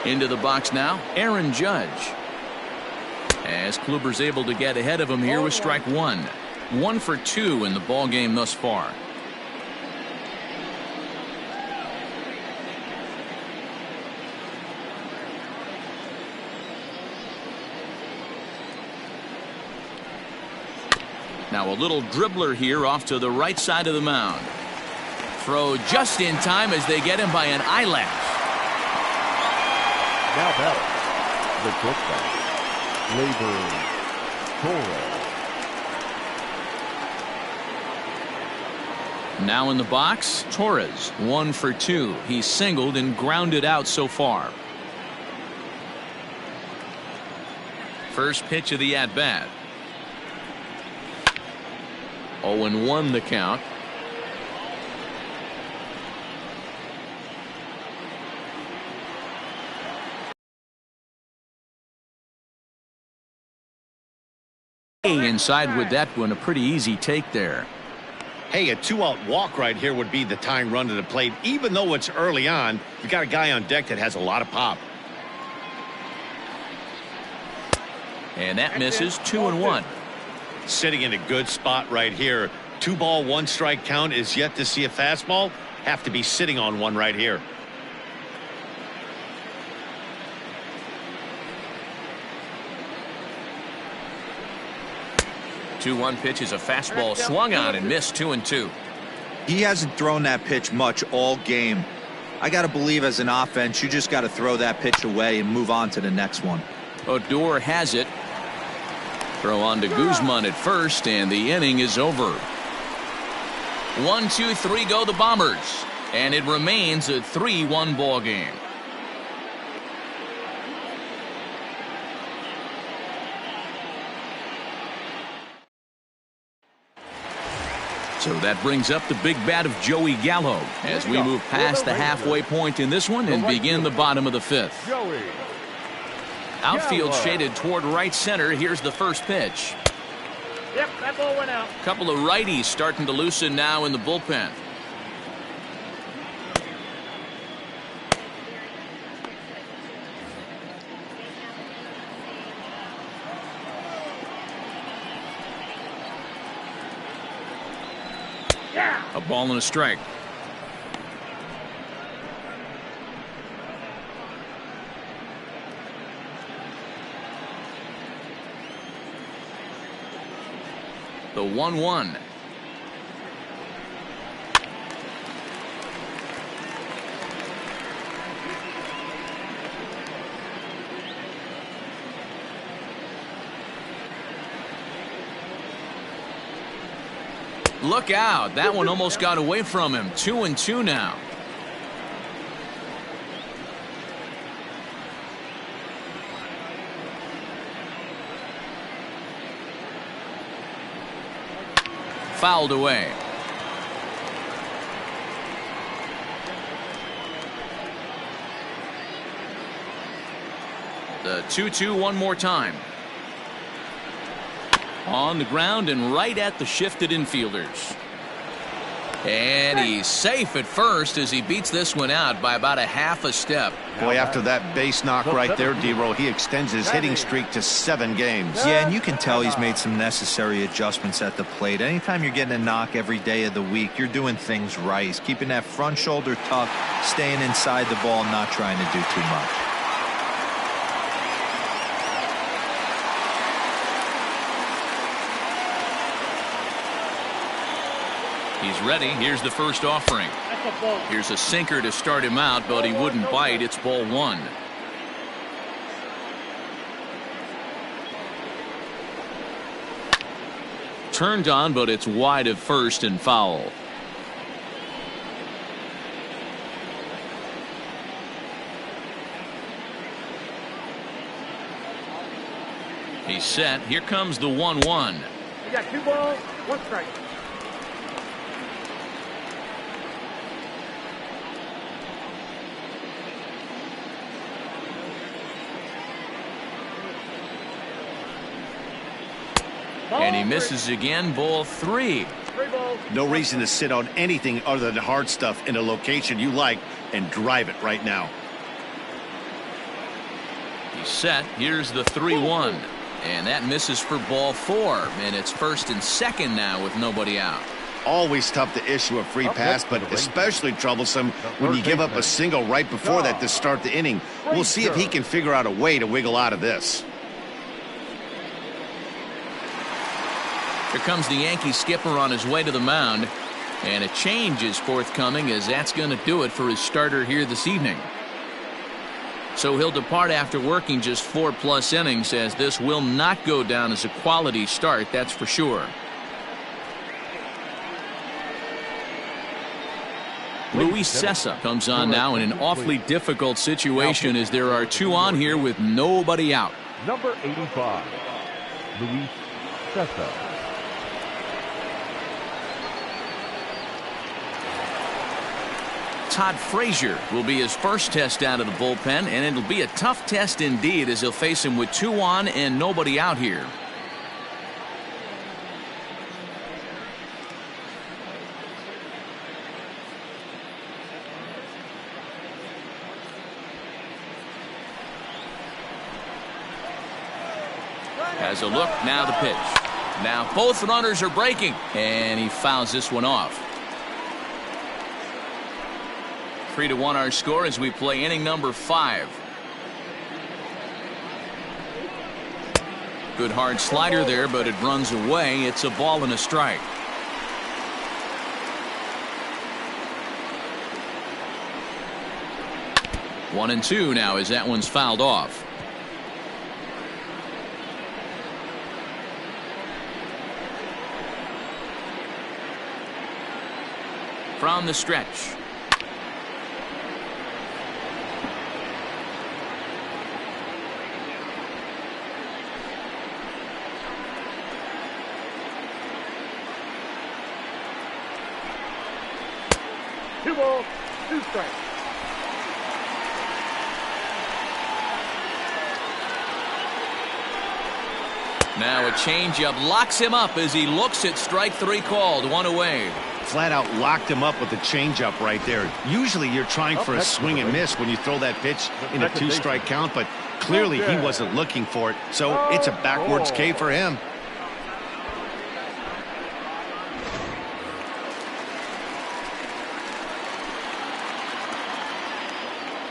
Into the box now, Aaron Judge. As Kluber's able to get ahead of him here with strike 1. 1 for 2 in the ball game thus far. Now a little dribbler here off to the right side of the mound. Throw just in time as they get him by an eyelash. Now batting, the quarterback, Torres. Now in the box, Torres, 1 for 2. He's singled and grounded out so far. First pitch of the at-bat. 0-1 the count. Inside with that one, a pretty easy take there. Hey, a 2-out walk right here would be the tying run to the plate. Even though it's early on, you got a guy on deck that has a lot of pop. And that misses. 2-1. Sitting in a good spot right here. 2-ball, 1-strike count. Is yet to see a fastball. Have to be sitting on one right here. Two-one pitch is a fastball swung on and missed. 2-2. He hasn't thrown that pitch much all game. I got to believe as an offense, you just got to throw that pitch away and move on to the next one. Odor has it. Throw on to Guzman at first, and the inning is over. 1, 2, 3 go the Bombers, and it remains a 3-1 ball game. So that brings up the big bat of Joey Gallo as we move past the halfway point in this one and begin the bottom of the 5th. Outfield shaded toward right center. Here's the first pitch. Yep, that ball went out. Couple of righties starting to loosen now in the bullpen. A ball and a strike. The 1-1. Look out. That one almost got away from him. 2-2 now. Fouled away. The 2-2 one more time. On the ground and right at the shifted infielders. And he's safe at first as he beats this one out by about a half a step. Boy, after that base knock right there, D-Row, he extends his hitting streak to 7 games. Yeah, and you can tell he's made some necessary adjustments at the plate. Anytime you're getting a knock every day of the week, you're doing things right. He's keeping that front shoulder tucked, staying inside the ball, not trying to do too much. He's ready. Here's the first offering. Here's a sinker to start him out, but he wouldn't bite. It's ball 1. Turned on, but it's wide of first and foul. He's set. Here comes the 1-1. You got 2 balls, 1 strike. And he misses again, ball 3. No reason to sit on anything other than hard stuff in a location you like and drive it right now. He's set. Here's the 3-1. And that misses for ball 4. And it's 1st and 2nd now with nobody out. Always tough to issue a free pass, but especially troublesome when you give up a single right before that to start the inning. We'll see if he can figure out a way to wiggle out of this. Here comes the Yankee skipper on his way to the mound. And a change is forthcoming, as that's going to do it for his starter here this evening. So he'll depart after working just 4+ innings, as this will not go down as a quality start, that's for sure. Luis Sessa comes on now in an awfully difficult situation, as there are 2 on here with nobody out. Number 85, Luis Sessa. Todd Frazier will be his first test out of the bullpen, and it'll be a tough test indeed, as he'll face him with 2 on and nobody out here. Has a look, now the pitch. Now both runners are breaking, and he fouls this one off. 3-1 our score as we play inning number 5. Good hard slider there, but it runs away. It's a ball and a strike. One and 2 now as that one's fouled off. From the stretch. Two balls, 2 strikes. Now a changeup locks him up as he looks at strike 3 called. 1 away. Flat out locked him up with the changeup right there. Usually you're trying for a swing and miss when you throw that pitch in a 2-strike count, but clearly he wasn't looking for it, so it's a backwards K for him.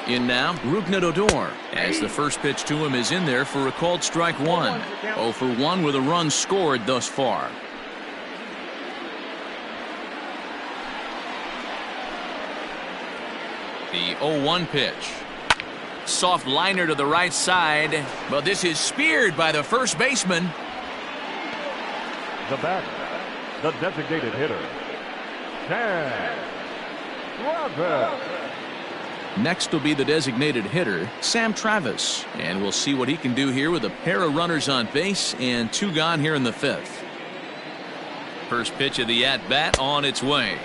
In now, Rougned Odor, as the first pitch to him is in there for a called strike 1. 0 for 1 with a run scored thus far. The 0-1 pitch. Soft liner to the right side, but this is speared by the first baseman. The batter, the designated hitter, Sam Travis. Next will be the designated hitter, Sam Travis. And we'll see what he can do here with a pair of runners on base and 2 gone here in the 5th. First pitch of the at-bat on its way.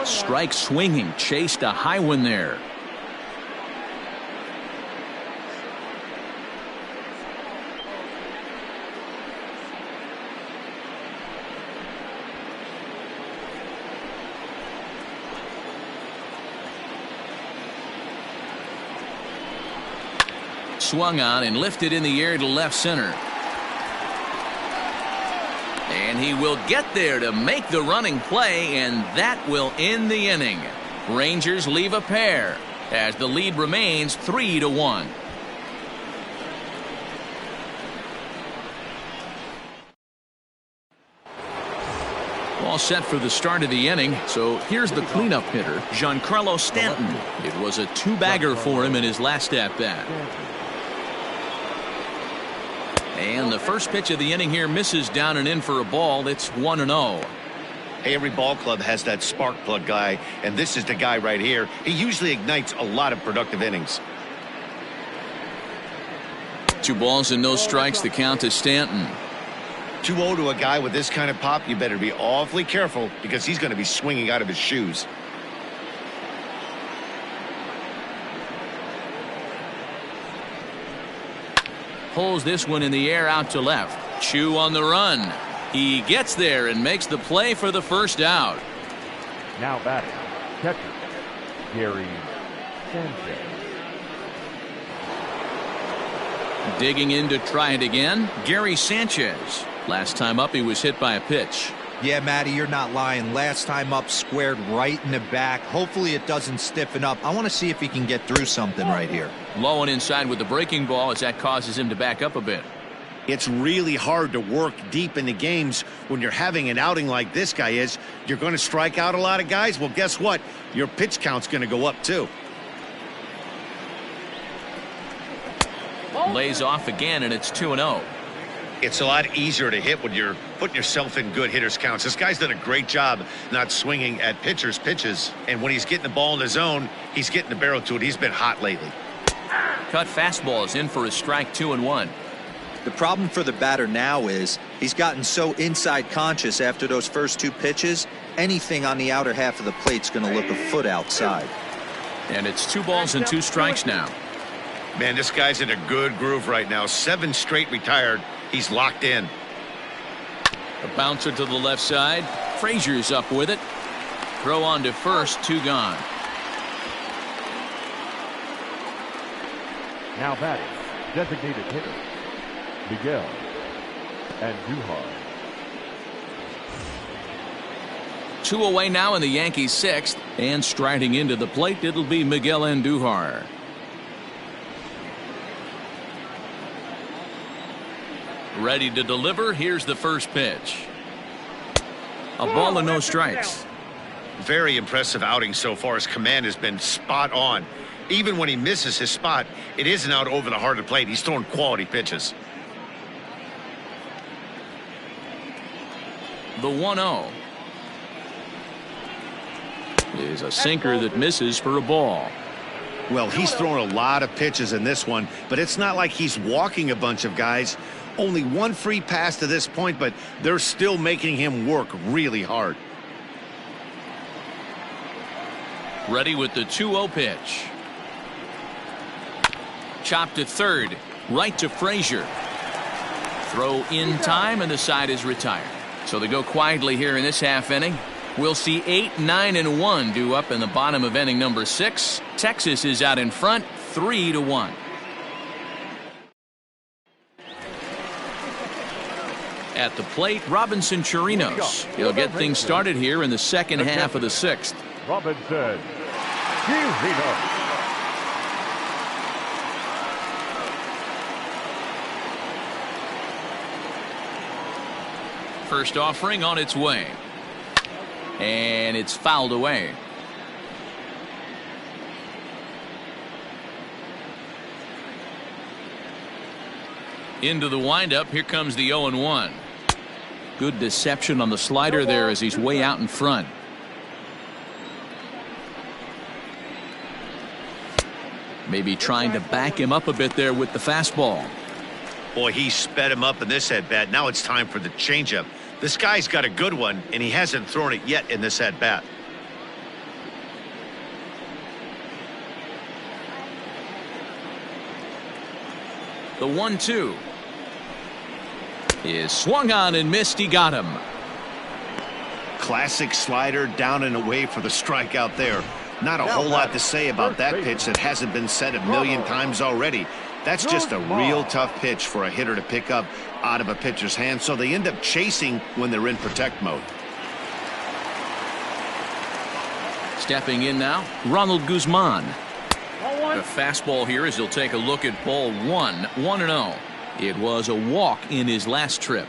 Strike swinging, chased a high one there. Swung on and lifted in the air to left center. And he will get there to make the running play, and that will end the inning. Rangers leave a pair as the lead remains 3-1. All set for the start of the inning, so here's the cleanup hitter, Giancarlo Stanton. It was a 2-bagger for him in his last at-bat. And the first pitch of the inning here misses down and in for a ball. It's 1-0. Hey, every ball club has that spark plug guy, and this is the guy right here. He usually ignites a lot of productive innings. 2 balls and no strikes. The count to Stanton. 2-0 to a guy with this kind of pop, you better be awfully careful because he's going to be swinging out of his shoes. Pulls this one in the air out to left. Chew on the run. He gets there and makes the play for the first out. Now batting, catcher, Gary Sanchez. Digging in to try it again, Gary Sanchez. Last time up, he was hit by a pitch. Yeah, Matty, you're not lying. Last time up, squared right in the back. Hopefully it doesn't stiffen up. I want to see if he can get through something right here. Low and inside with the breaking ball as that causes him to back up a bit. It's really hard to work deep into games when you're having an outing like this guy is. You're going to strike out a lot of guys. Well, guess what? Your pitch count's going to go up, too. Lays off again, and it's 2-0. It's a lot easier to hit when you're putting yourself in good hitters' counts. This guy's done a great job not swinging at pitchers' pitches. And when he's getting the ball in his zone, he's getting the barrel to it. He's been hot lately. Cut fastball is in for a strike, 2-1. The problem for the batter now is he's gotten so inside conscious after those first two pitches, anything on the outer half of the plate's going to look a foot outside. And it's 2 balls and 2 strikes now. Man, this guy's in a good groove right now. 7 straight retired. He's locked in. A bouncer to the left side. Frazier's up with it. Throw on to first, 2 gone. Now batting, designated hitter, Miguel Andujar. 2 away now in the Yankees' 6th. And striding into the plate, it'll be Miguel Andujar. Ready to deliver. Here's the first pitch. A ball and no strikes. Very impressive outing so far. His command has been spot on. Even when he misses his spot, it isn't out over the heart of the plate. He's throwing quality pitches. The 1-0 is a sinker that misses for a ball. Well, he's thrown a lot of pitches in this one, but it's not like he's walking a bunch of guys. Only 1 free pass to this point, but they're still making him work really hard. Ready with the 2-0 pitch. Chopped to third. Right to Frazier. Throw in time, and the side is retired. So they go quietly here in this half inning. We'll see 8, 9, and 1 due up in the bottom of inning number 6. Texas is out in front, 3-1. At the plate, Robinson Chirinos. He'll get things started here in the second half of the 6th. Robinson Chirinos. First offering on its way. And it's fouled away. Into the windup. Here comes the 0-1. Good deception on the slider there as he's way out in front. Maybe trying to back him up a bit there with the fastball. Boy, he sped him up in this at-bat. Now it's time for the changeup. This guy's got a good one, and he hasn't thrown it yet in this at-bat. The 1-2 is swung on and missed. He got him. Classic slider down and away for the strikeout there. Not a whole lot to say about that pitch that hasn't been said a million times already. That's just a real tough pitch for a hitter to pick up out of a pitcher's hand, so they end up chasing when they're in protect mode. Stepping in now, Ronald Guzman. The fastball here as he'll take a look at ball 1, 1-0. It was a walk in his last trip.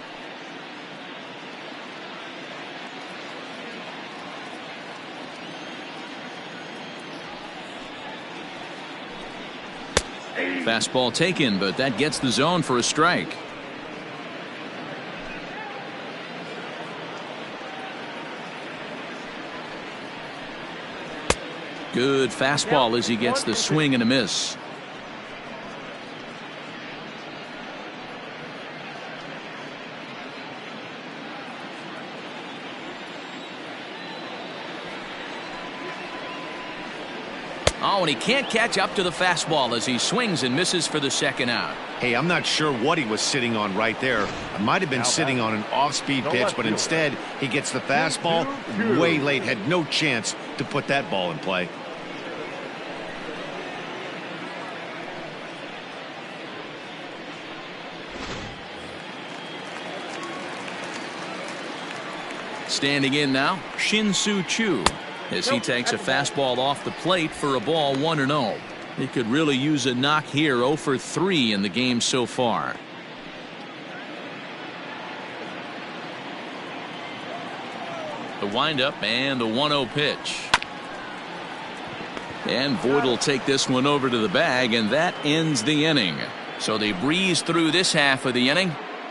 Fastball taken, but that gets the zone for a strike. Good fastball as he gets the swing and a miss. Oh, and he can't catch up to the fastball as he swings and misses for the second out. Hey, I'm not sure what he was sitting on right there. It might have been sitting on an off-speed pitch, but instead he gets the fastball way late. Had no chance to put that ball in play. Standing in now, Shin-Soo Choo, as he takes a fastball off the plate for a ball 1-0. He could really use a knock here. 0 for 3 in the game so far. The windup and the 1-0 pitch. And Voit will take this one over to the bag, and that ends the inning. So they breeze through this half of the inning.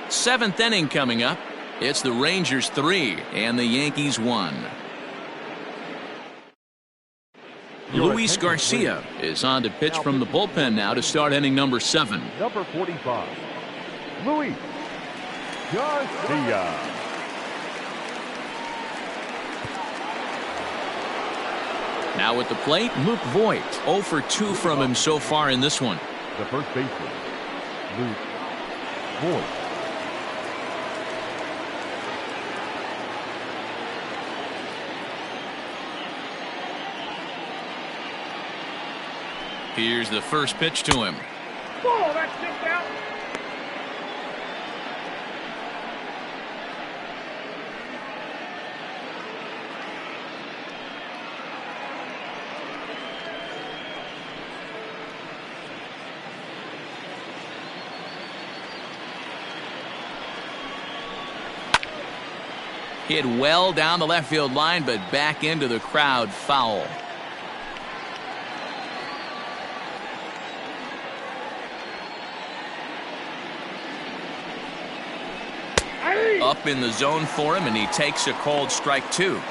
7th inning coming up. It's the Rangers 3 and the Yankees 1. Luis Garcia is on to pitch from the bullpen now to start inning number 7. Number 45, Luis Garcia. Now at the plate, Luke Voit. 0 for 2 from him so far in this one. The first baseman, Luke Voit. Here's the first pitch to him. Ball, that's just out. Hit well down the left field line, but back into the crowd, foul. Up in the zone for him, and he takes a called strike 2.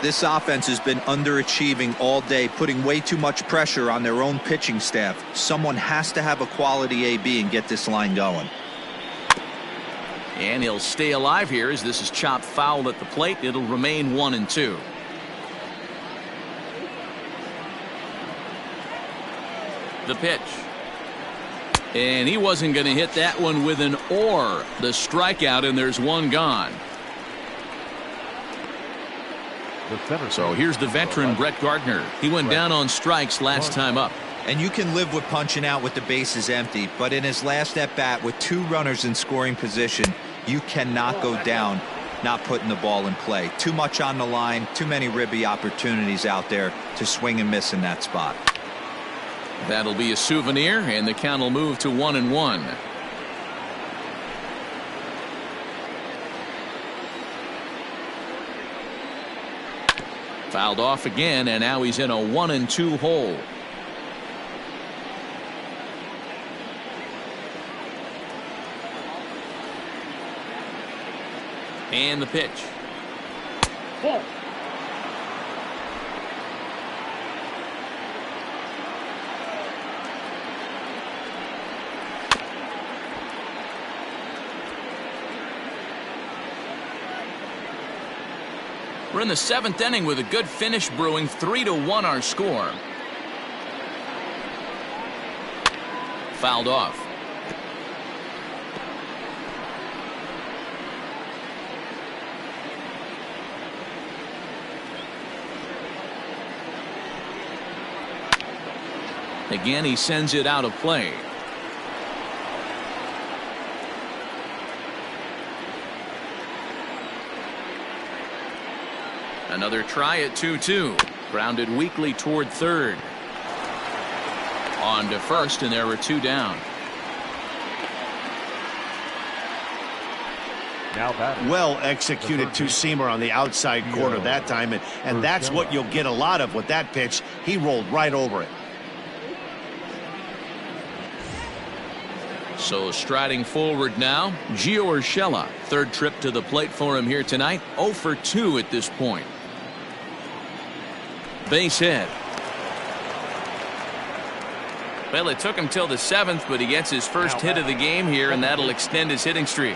This offense has been underachieving all day, putting way too much pressure on their own pitching staff. Someone has to have a quality AB and get this line going. And he'll stay alive here as this is chopped foul at the plate. It'll remain 1-2. The pitch. And he wasn't going to hit that one with an or. The strikeout, and there's one gone. So here's the veteran Brett Gardner. He went down on strikes last time up. And you can live with punching out with the bases empty, but in his last at bat with 2 runners in scoring position, you cannot go down not putting the ball in play. Too much on the line, too many ribby opportunities out there to swing and miss in that spot. That'll be a souvenir, and the count will move to 1-1. Fouled off again, and now he's in a 1-2 hole. And the pitch. Ball. We're in the 7th inning with a good finish brewing. 3-1 our score. Fouled off. Again, he sends it out of play. Another try at 2-2. Grounded weakly toward third. On to first, and there were 2 down. Now batting. Well executed two-seamer on the outside corner that time, and that's what you'll get a lot of with that pitch. He rolled right over it. So striding forward now, Gio Urshela. 3rd trip to the plate for him here tonight. 0 for 2 at this point. Base hit. Well, it took him till the 7th, but he gets his first hit of the game here, and that'll extend his hitting streak.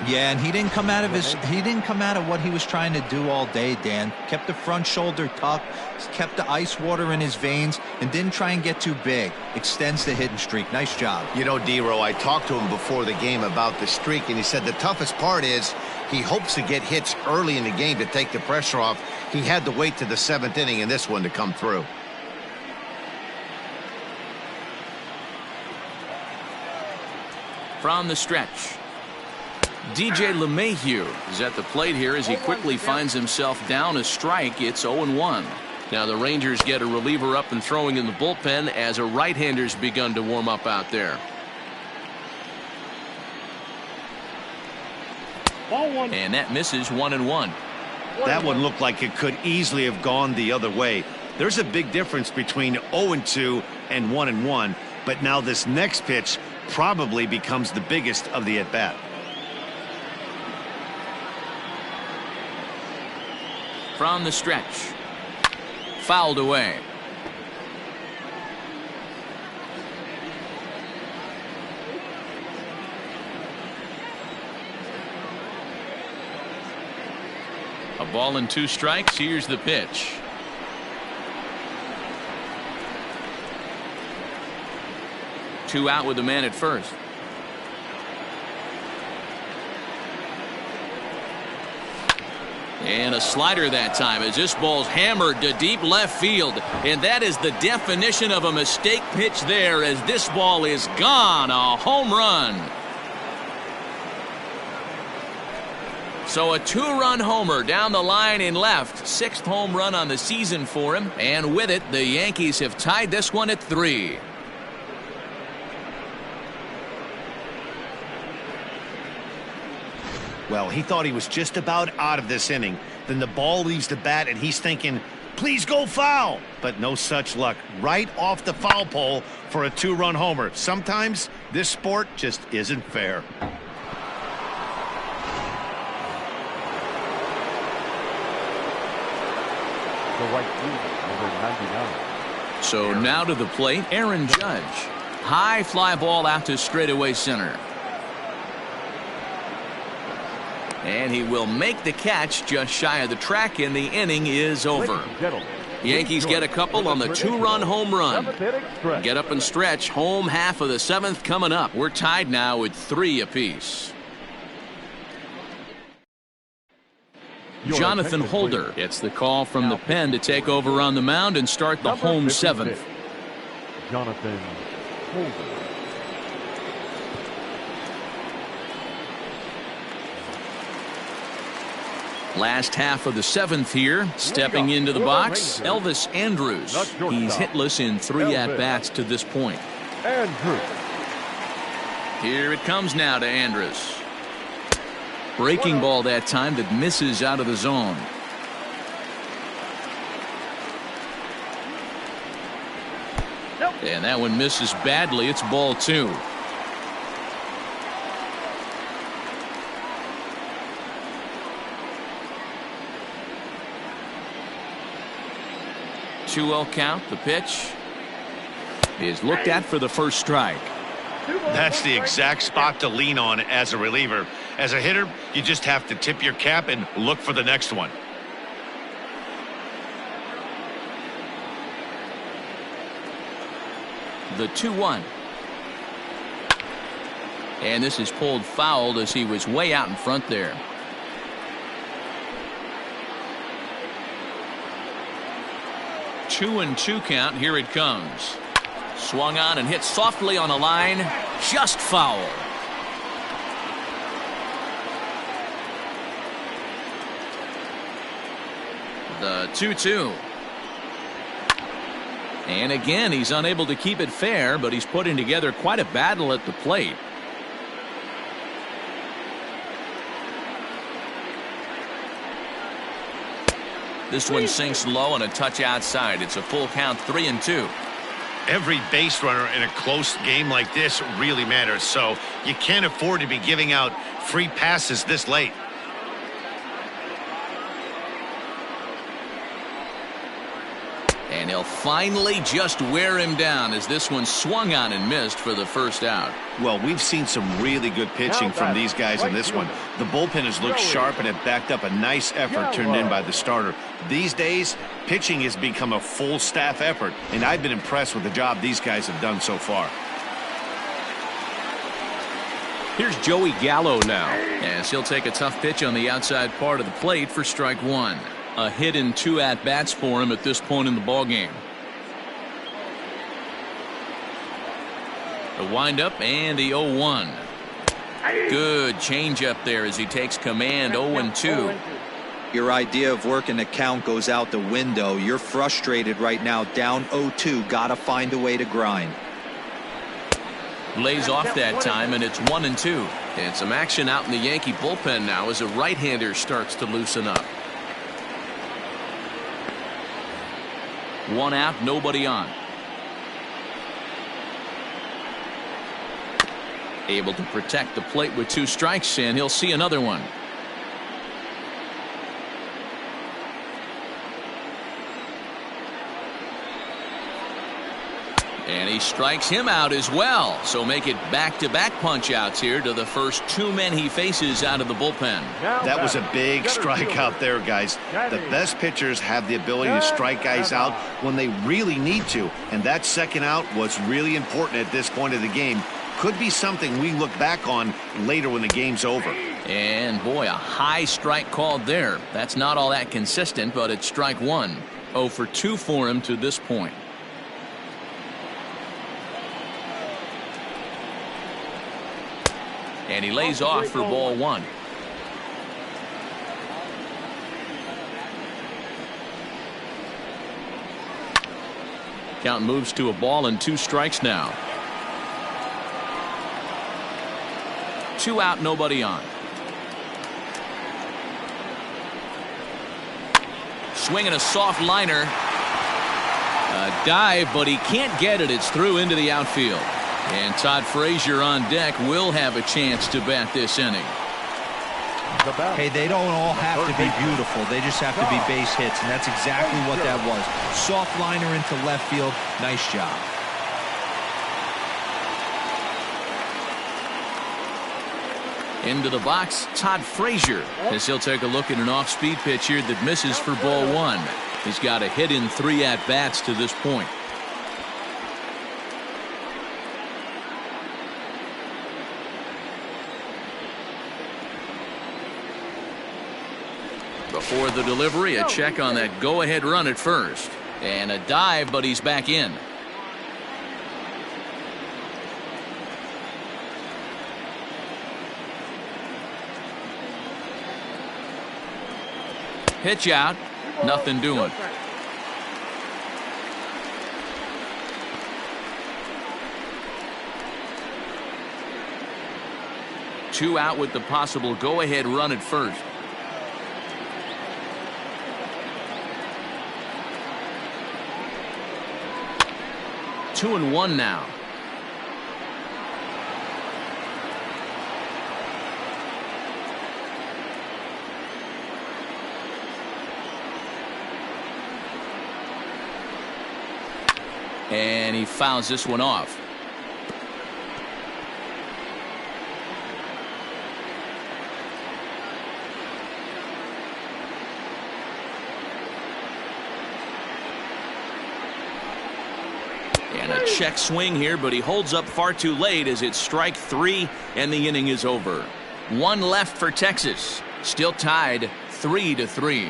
Yeah, and he didn't come out of what he was trying to do all day, Dan. Kept the front shoulder tucked, kept the ice water in his veins, and didn't try and get too big. Extends the hitting streak. Nice job. You know, D-Row, I talked to him before the game about the streak, and he said the toughest part is he hopes to get hits early in the game to take the pressure off. He had to wait to the 7th inning in this one to come through. From the stretch, DJ LeMahieu is at the plate here as he quickly finds himself down a strike. It's 0-1. Now the Rangers get a reliever up and throwing in the bullpen as a right-hander's begun to warm up out there. And that misses 1-1. That one looked like it could easily have gone the other way. There's a big difference between 0-2 and 1-1, but now this next pitch probably becomes the biggest of the at-bat. From the stretch, fouled away. A ball and 2 strikes. Here's the pitch. Two out with the man at first. And a slider that time as this ball's hammered to deep left field. And that is the definition of a mistake pitch there as this ball is gone. A home run. So a 2-run homer down the line in left. 6th home run on the season for him. And with it, the Yankees have tied this one at 3. Well, he thought he was just about out of this inning. Then the ball leaves the bat, and he's thinking, please go foul. But no such luck. Right off the foul pole for a 2-run homer. Sometimes this sport just isn't fair. The right fielder, number 99. So now to the plate, Aaron Judge. High fly ball out to straightaway center. And he will make the catch just shy of the track, and the inning is over. Yankees get a couple on the 2-run home run. Get up and stretch. Home half of the 7th coming up. We're tied now with 3 apiece. Jonathan Holder gets the call from the pen to take over on the mound and start the home 7th. Jonathan Holder. Last half of the 7th here. Stepping into the box, Elvis Andrus. He's hitless in 3 at-bats to this point. Here it comes now to Andrus. Breaking ball that time that misses out of the zone. And that one misses badly. It's ball 2. Two-0 count. The pitch is looked at for the first strike. That's the exact spot to lean on as a reliever. As a hitter, you just have to tip your cap and look for the next one. The 2-1. And this is pulled fouled as he was way out in front there. Two and 2 count. Here it comes. Swung on and hit softly on a line. Just foul. The 2-2. And again, he's unable to keep it fair, but he's putting together quite a battle at the plate. This one sinks low and a touch outside. It's a full count, 3-2. Every base runner in a close game like this really matters, so you can't afford to be giving out free passes this late. he'll finally just wear him down as this one swung on and missed for the first out. Well, we've seen some really good pitching from these guys in this one. The bullpen has looked sharp and it backed up a nice effort turned in by the starter. These days, pitching has become a full staff effort, and I've been impressed with the job these guys have done so far. Here's Joey Gallo now. As he'll take a tough pitch on the outside part of the plate for strike one. A hit in 2 at-bats for him at this point in the ballgame. The windup and the 0-1. Good changeup there as he takes command. 0-2. Your idea of working the count goes out the window. You're frustrated right now, down 0-2. Gotta find a way to grind. Lays off that time, and it's 1-2. And some action out in the Yankee bullpen now as a right-hander starts to loosen up. 1 out, nobody on. Able to protect the plate with 2 strikes, and he'll see another one. And he strikes him out as well. So make it back-to-back punch-outs here to the first 2 men he faces out of the bullpen. That was a big strikeout there, guys. The best pitchers have the ability to strike guys out when they really need to. And that second out was really important at this point of the game. Could be something we look back on later when the game's over. And boy, a high strike called there. That's not all that consistent, but it's strike 1. 0 for 2 for him to this point. And he lays off for ball 1. Count moves to a ball and 2 strikes now. 2 out, nobody on. Swinging a soft liner. A dive, but he can't get it. It's through into the outfield. And Todd Frazier on deck will have a chance to bat this inning. Hey, they don't all have to be beautiful. They just have to be base hits, and that's exactly what that was. Soft liner into left field. Nice job. Into the box, Todd Frazier, as he'll take a look at an off-speed pitch here that misses for ball 1. He's got a hit in 3 at-bats to this point. Before the delivery, a check on that go-ahead run at first. And a dive, but he's back in. Pitch out, nothing doing. Two out with the possible go-ahead run at first. Two and one now. And he fouls this one off. And a check swing here, but he holds up far too late as it's strike 3 and the inning is over. One left for Texas. Still tied 3-3.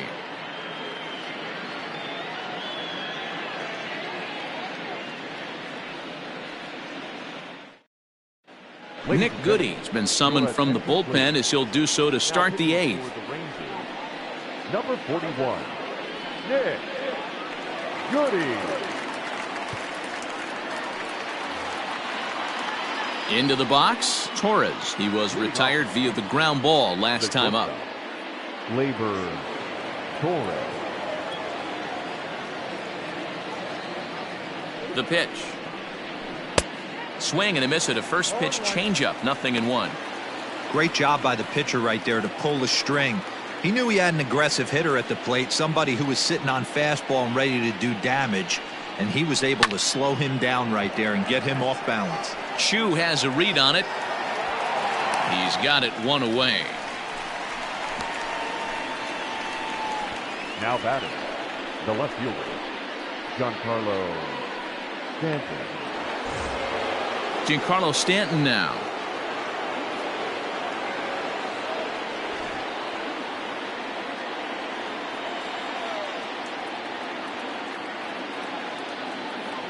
Nick Goody has been summoned from the bullpen as he'll do so to start the 8th. Number 41, Nick Goody. Into the box, Torres. He was retired via the ground ball last time up. Labor Torres. The pitch. Swing and a miss at a first pitch changeup. 0-1. Great job by the pitcher right there to pull the string. He knew he had an aggressive hitter at the plate, somebody who was sitting on fastball and ready to do damage. and he was able to slow him down right there and get him off balance. Chu has a read on it. He's got it one away. Now batting, the left fielder, Giancarlo Stanton. Giancarlo Stanton now.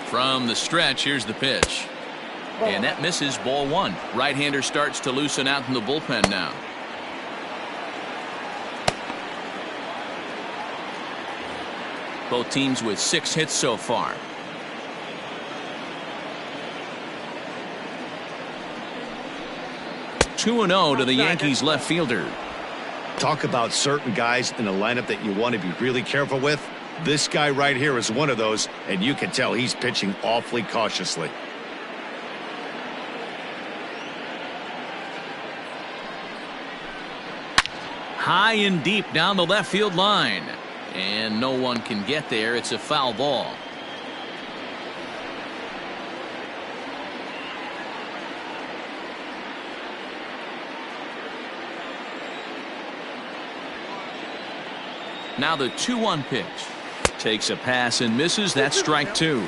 From the stretch, here's the pitch. And that misses, ball one. Right-hander starts to loosen out in the bullpen now. Both teams with 6 hits so far. Two 2-0 to the Yankees left fielder. Talk about certain guys in the lineup that you want to be really careful with. This guy right here is one of those, and you can tell he's pitching awfully cautiously. High and deep down the left field line. And no one can get there. It's a foul ball. Now the 2-1 pitch. Takes a pass and misses. That's strike 2.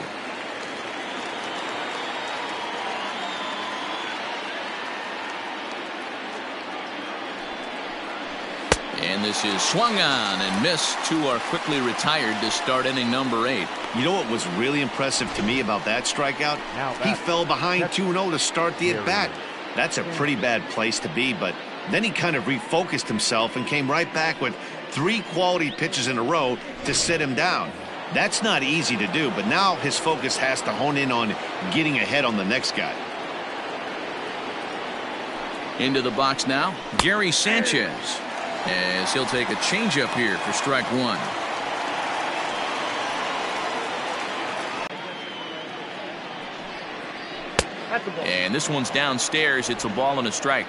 And this is swung on and missed. 2 are quickly retired to start inning number 8. You know what was really impressive to me about that strikeout? He fell behind 2-0 to start the at-bat. That's a pretty bad place to be, but then he kind of refocused himself and came right back with 3 quality pitches in a row to sit him down. That's not easy to do, but now his focus has to hone in on getting ahead on the next guy. Into the box now, Gary Sanchez, as he'll take a changeup here for strike 1. And this one's downstairs. It's a ball and a strike.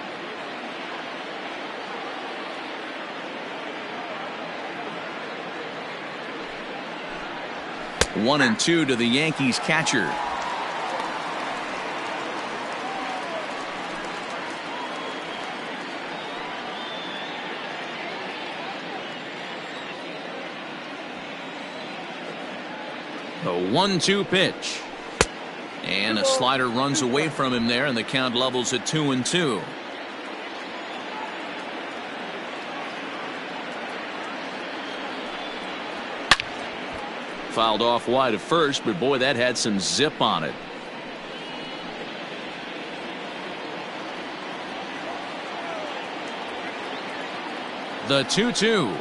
One and 2 to the Yankees catcher. The 1-2 pitch. And a slider runs away from him there, and the count levels at 2-2. Fouled off wide at first, but boy, that had some zip on it. The 2-2.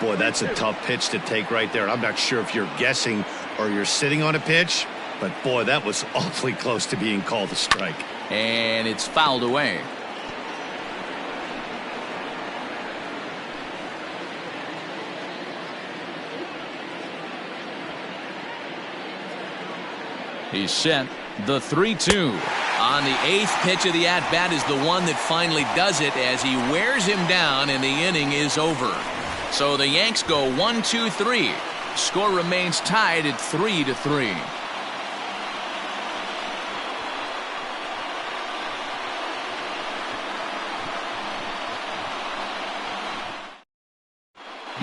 Boy, that's a tough pitch to take right there. I'm not sure if you're guessing or you're sitting on a pitch, but boy, that was awfully close to being called a strike. And it's fouled away. He's set. The 3-2. On the 8th pitch of the at-bat is the one that finally does it as he wears him down, and the inning is over. So the Yanks go 1-2-3. Score remains tied at 3-3.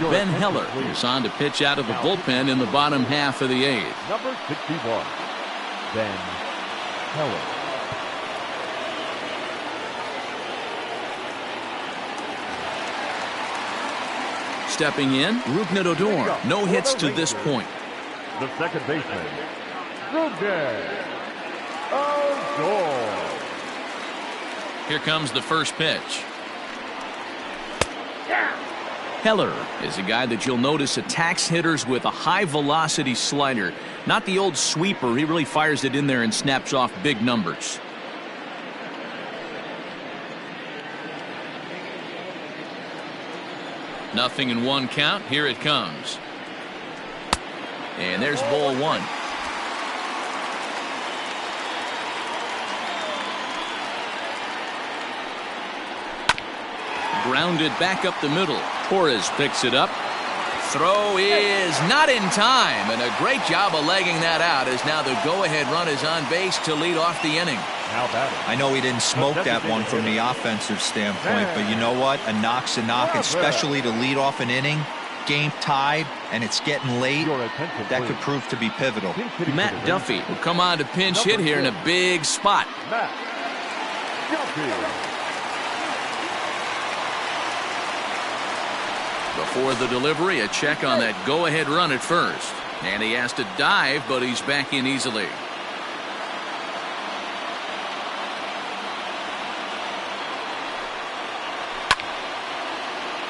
Ben Heller is on to pitch out of the bullpen in the bottom half of the 8th. Number 61, Ben Heller. Stepping in, Rougned Odor. No hits to this point. The second baseman, Rougned Odor. Here comes the first pitch. Heller is a guy that you'll notice attacks hitters with a high-velocity slider. Not the old sweeper. He really fires it in there and snaps off big numbers. Nothing in 1 count. Here it comes. And there's ball 1. Grounded back up the middle. Torres picks it up. throw is not in time, and a great job of legging that out as now the go-ahead run is on base to lead off the inning. I know he didn't smoke that one from the offensive standpoint, but you know what? A knock's a knock, especially to lead off an inning. Game tied, and it's getting late. That could prove to be pivotal. Matt Duffy will come on to pinch hit here in a big spot. Before the delivery, a check on that go-ahead run at first. And he has to dive, but he's back in easily.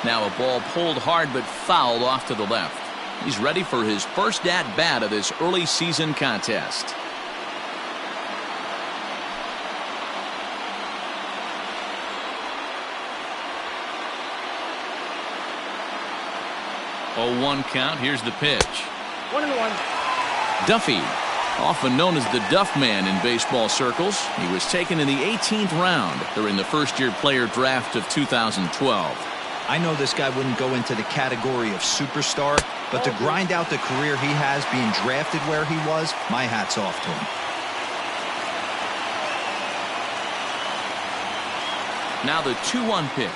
Now a ball pulled hard but fouled off to the left. He's ready for his first at-bat of this early season contest. Oh, 1 count. Here's the pitch. 1-1. Duffy, often known as the Duff Man in baseball circles. He was taken in the 18th round during the first-year player draft of 2012. I know this guy wouldn't go into the category of superstar, but to grind out the career he has being drafted where he was, my hat's off to him. Now the 2-1 pitch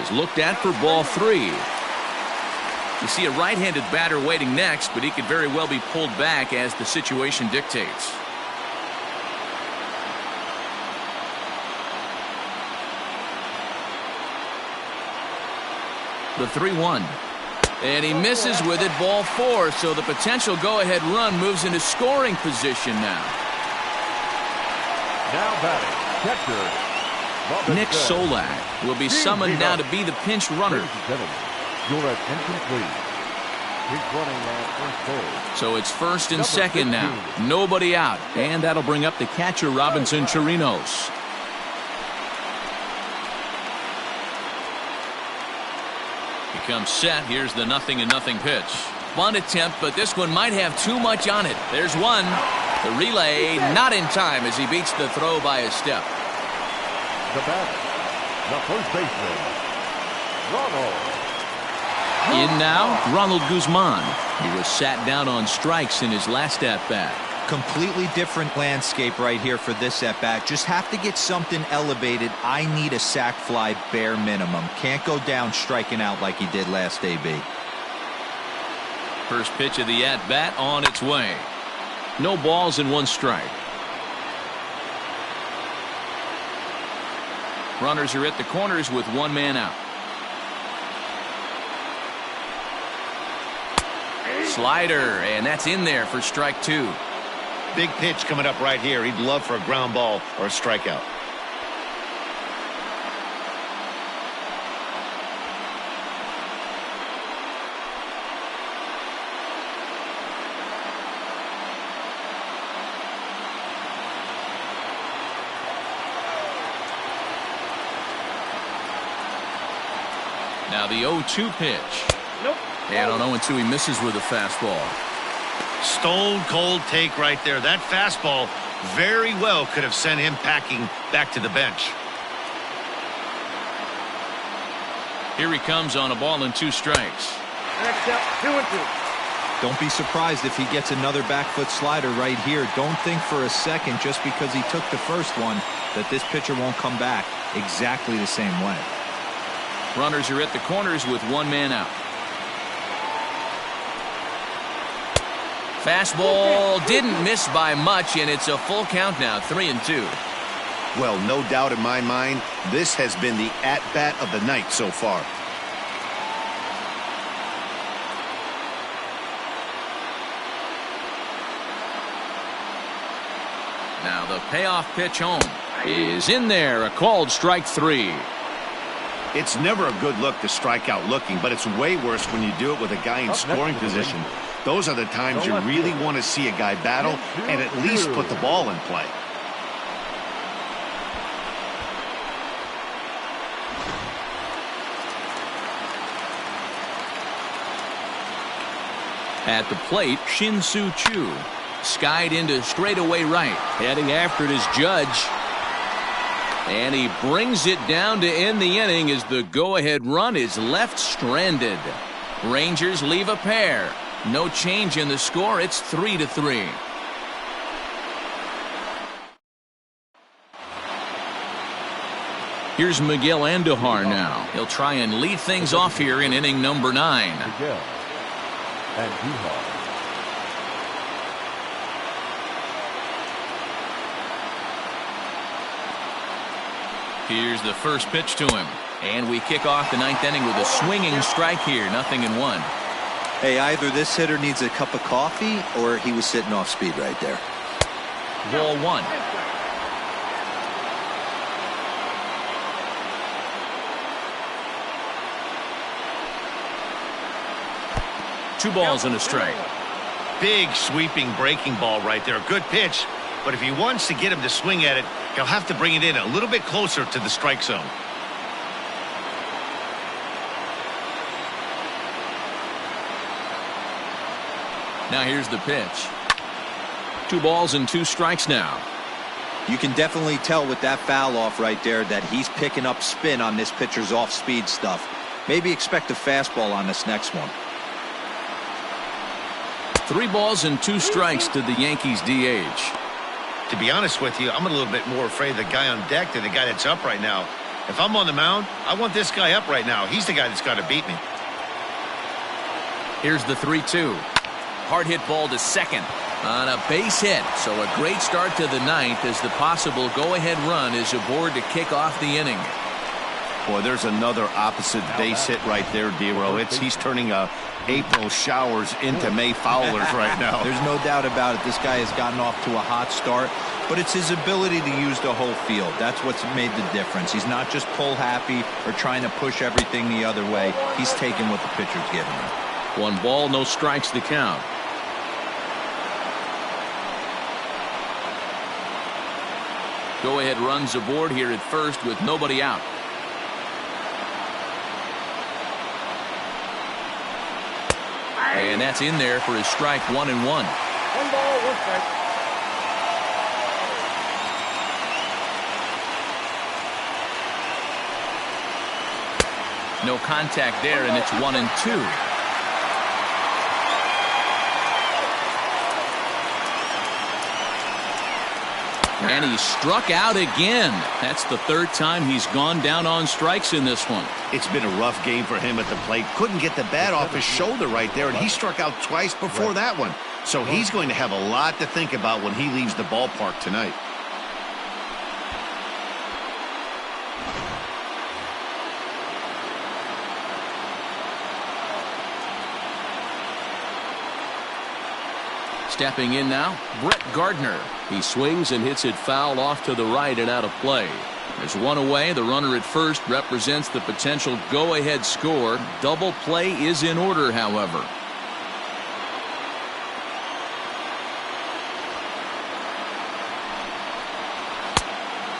is looked at for ball 3. You see a right-handed batter waiting next, but he could very well be pulled back as the situation dictates. The 3-1. And he misses with it, ball 4, so the potential go-ahead run moves into scoring position now. Now batting, catcher, Nick Solak will be summoned now to be the pinch runner. Your attention, please. He's running at first base. So it's first and second now. Nobody out. And that'll bring up the catcher, Robinson Chirinos. He comes set. Here's the 0-0 pitch. Bunt attempt, but this one might have too much on it. There's one. The relay not in time as he beats the throw by a step. The batter, the first baseman, Ronald. In now, Ronald Guzman. He was sat down on strikes in his last at-bat. Completely different landscape right here for this at-bat. Just have to get something elevated. I need a sac fly bare minimum. Can't go down striking out like he did last AB. First pitch of the at-bat on its way. No balls and 1 strike. Runners are at the corners with 1 man out. Slider, and that's in there for strike 2. Big pitch coming up right here. He'd love for a ground ball or a strikeout. Now the 0-2 pitch. Nope. And on 0-2 he misses with a fastball. Stone cold take right there. That fastball very well could have sent him packing back to the bench. Here he comes on a ball and 2 strikes. Next up, 2-2. Don't be surprised if he gets another back foot slider right here. Don't think for a second just because he took the first one that this pitcher won't come back exactly the same way. Runners are at the corners with 1 man out. Fastball didn't miss by much, and it's a full count now, 3-2. Well, no doubt in my mind, this has been the at-bat of the night so far. Now the payoff pitch home is in there, a called strike 3. It's never a good look to strike out looking, but it's way worse when you do it with a guy in scoring position. Those are the times you really want to see a guy battle and at least put the ball in play. At the plate, Shin-Soo Choo. Skied into straightaway right. Heading after it is Judge. And he brings it down to end the inning as the go-ahead run is left stranded. Rangers leave a pair. No change in the score. It's 3-3. Here's Miguel Andujar now. He'll try and lead things off here in inning number 9. Miguel Andujar. Here's the first pitch to him. And we kick off the 9th inning with a swinging strike here. 0-1. Hey, either this hitter needs a cup of coffee or he was sitting off speed right there. Ball 1. Two balls and a strike. Big sweeping breaking ball right there. Good pitch. But if he wants to get him to swing at it, he'll have to bring it in a little bit closer to the strike zone. Now here's the pitch. 2 balls and 2 strikes now. You can definitely tell with that foul off right there that he's picking up spin on this pitcher's off-speed stuff. Maybe expect a fastball on this next one. 3 balls and 2 strikes to the Yankees DH. To be honest with you, I'm a little bit more afraid of the guy on deck than the guy that's up right now. If I'm on the mound, I want this guy up right now. He's the guy that's got to beat me. Here's the 3-2. Hard hit ball to second on a base hit. So a great start to the 9th as the possible go-ahead run is aboard to kick off the inning. Boy, there's another opposite base hit right there, D-Row. He's turning April showers into May foulers right now. There's no doubt about it. This guy has gotten off to a hot start, but it's his ability to use the whole field. That's what's made the difference. He's not just pull happy or trying to push everything the other way. He's taking what the pitcher's giving him. 1 ball, no strikes the count. Go-ahead runs aboard here at first with nobody out. And that's in there for his strike. 1-1. 1 ball, 1 strike. No contact there, and it's 1-2. And he struck out again. That's the 3rd time he's gone down on strikes in this one. It's been a rough game for him at the plate. Couldn't get the bat off his shoulder right there, and he struck out twice before that one. So he's going to have a lot to think about when he leaves the ballpark tonight. Stepping in now, Brett Gardner. He swings and hits it foul off to the right and out of play. There's 1 away. The runner at first represents the potential go-ahead score. Double play is in order, however.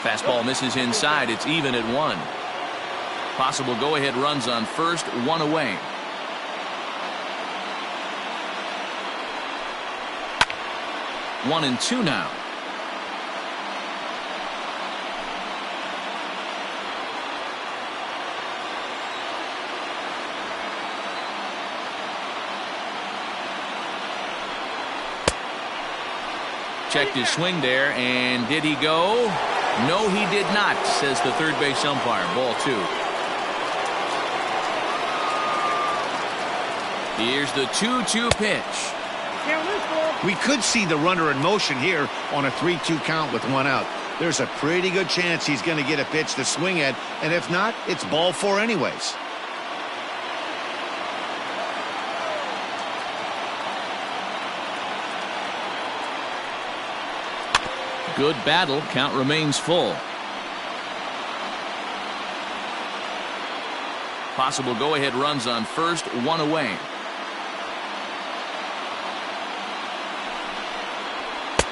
Fastball misses inside. It's even at 1. Possible go-ahead runs on first, 1 away. One and 2 now. Checked his swing there, and did he go? No, he did not, says the third base umpire. Ball 2. Here's the 2-2 pitch. We could see the runner in motion here on a 3-2 count with 1 out. There's a pretty good chance he's going to get a pitch to swing at, and if not, it's ball 4 anyways. Good battle. Count remains full. Possible go-ahead runs on first, 1 away.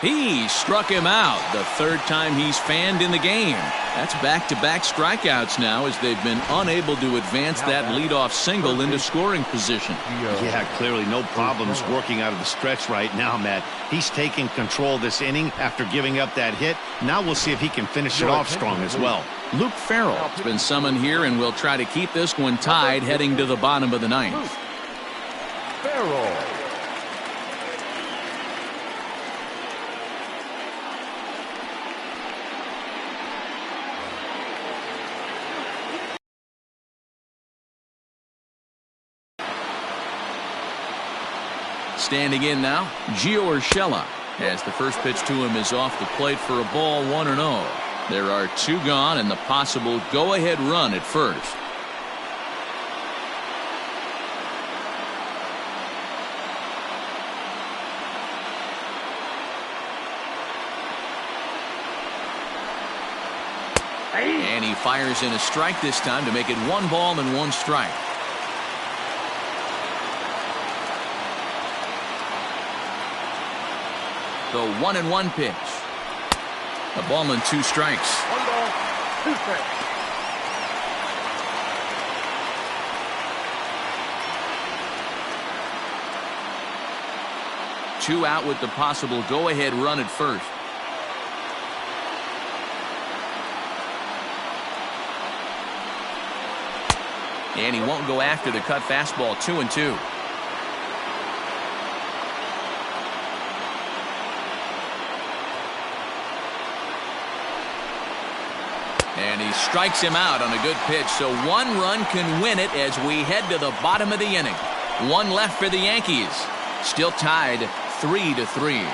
He struck him out. The 3rd time he's fanned in the game. That's back-to-back strikeouts now as they've been unable to advance that leadoff single into scoring position. Yeah, clearly no problems working out of the stretch right now, Matt. He's taking control this inning after giving up that hit. Now we'll see if he can finish it off strong as well. Luke Farrell has been summoned here and will try to keep this one tied heading to the bottom of the 9th. Standing in now, Gio Urshela, as the first pitch to him is off the plate for a ball, 1-0. There are 2 gone and the possible go-ahead run at first. And he fires in a strike this time to make it 1 ball and 1 strike. The 1-1 pitch. A ball and 2 strikes. 1 ball, 2 strikes. Two out with the possible go-ahead run at first. And he won't go after the cut fastball, 2-2. And he strikes him out on a good pitch, so 1 run can win it as we head to the bottom of the inning. 1 left for the Yankees. Still tied 3-3.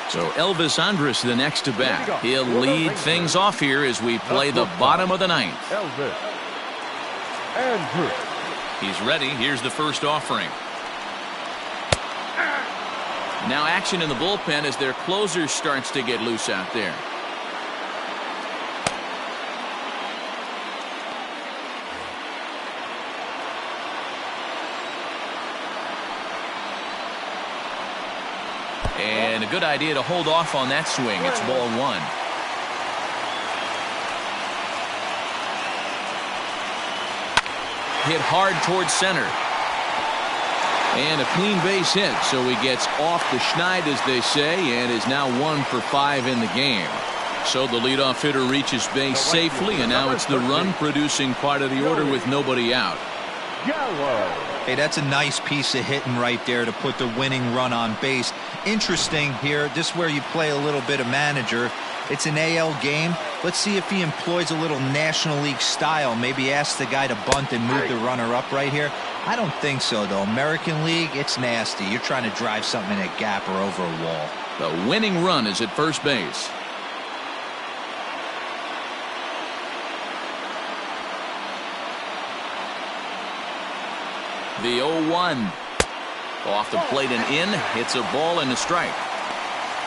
So Elvis Andrus the next to bat. He'll lead things off here as we play the bottom of the 9th. Elvis Andrus. He's ready. Here's the first offering. Now action in the bullpen as their closer starts to get loose out there. And a good idea to hold off on that swing. It's ball 1. Hit hard towards center. And a clean base hit, so he gets off the schneid, as they say, and is now 1 for 5 in the game. So the leadoff hitter reaches base safely, and now it's the run-producing part of the order with nobody out. Hey, that's a nice piece of hitting right there to put the winning run on base. Interesting here, this is where you play a little bit of manager. It's an AL game. Let's see if he employs a little National League style. Maybe ask the guy to bunt and move the runner up right here. I don't think so, though. American League, it's nasty. You're trying to drive something in a gap or over a wall. The winning run is at first base. The 0-1. Off the plate and in. It's a ball and a strike.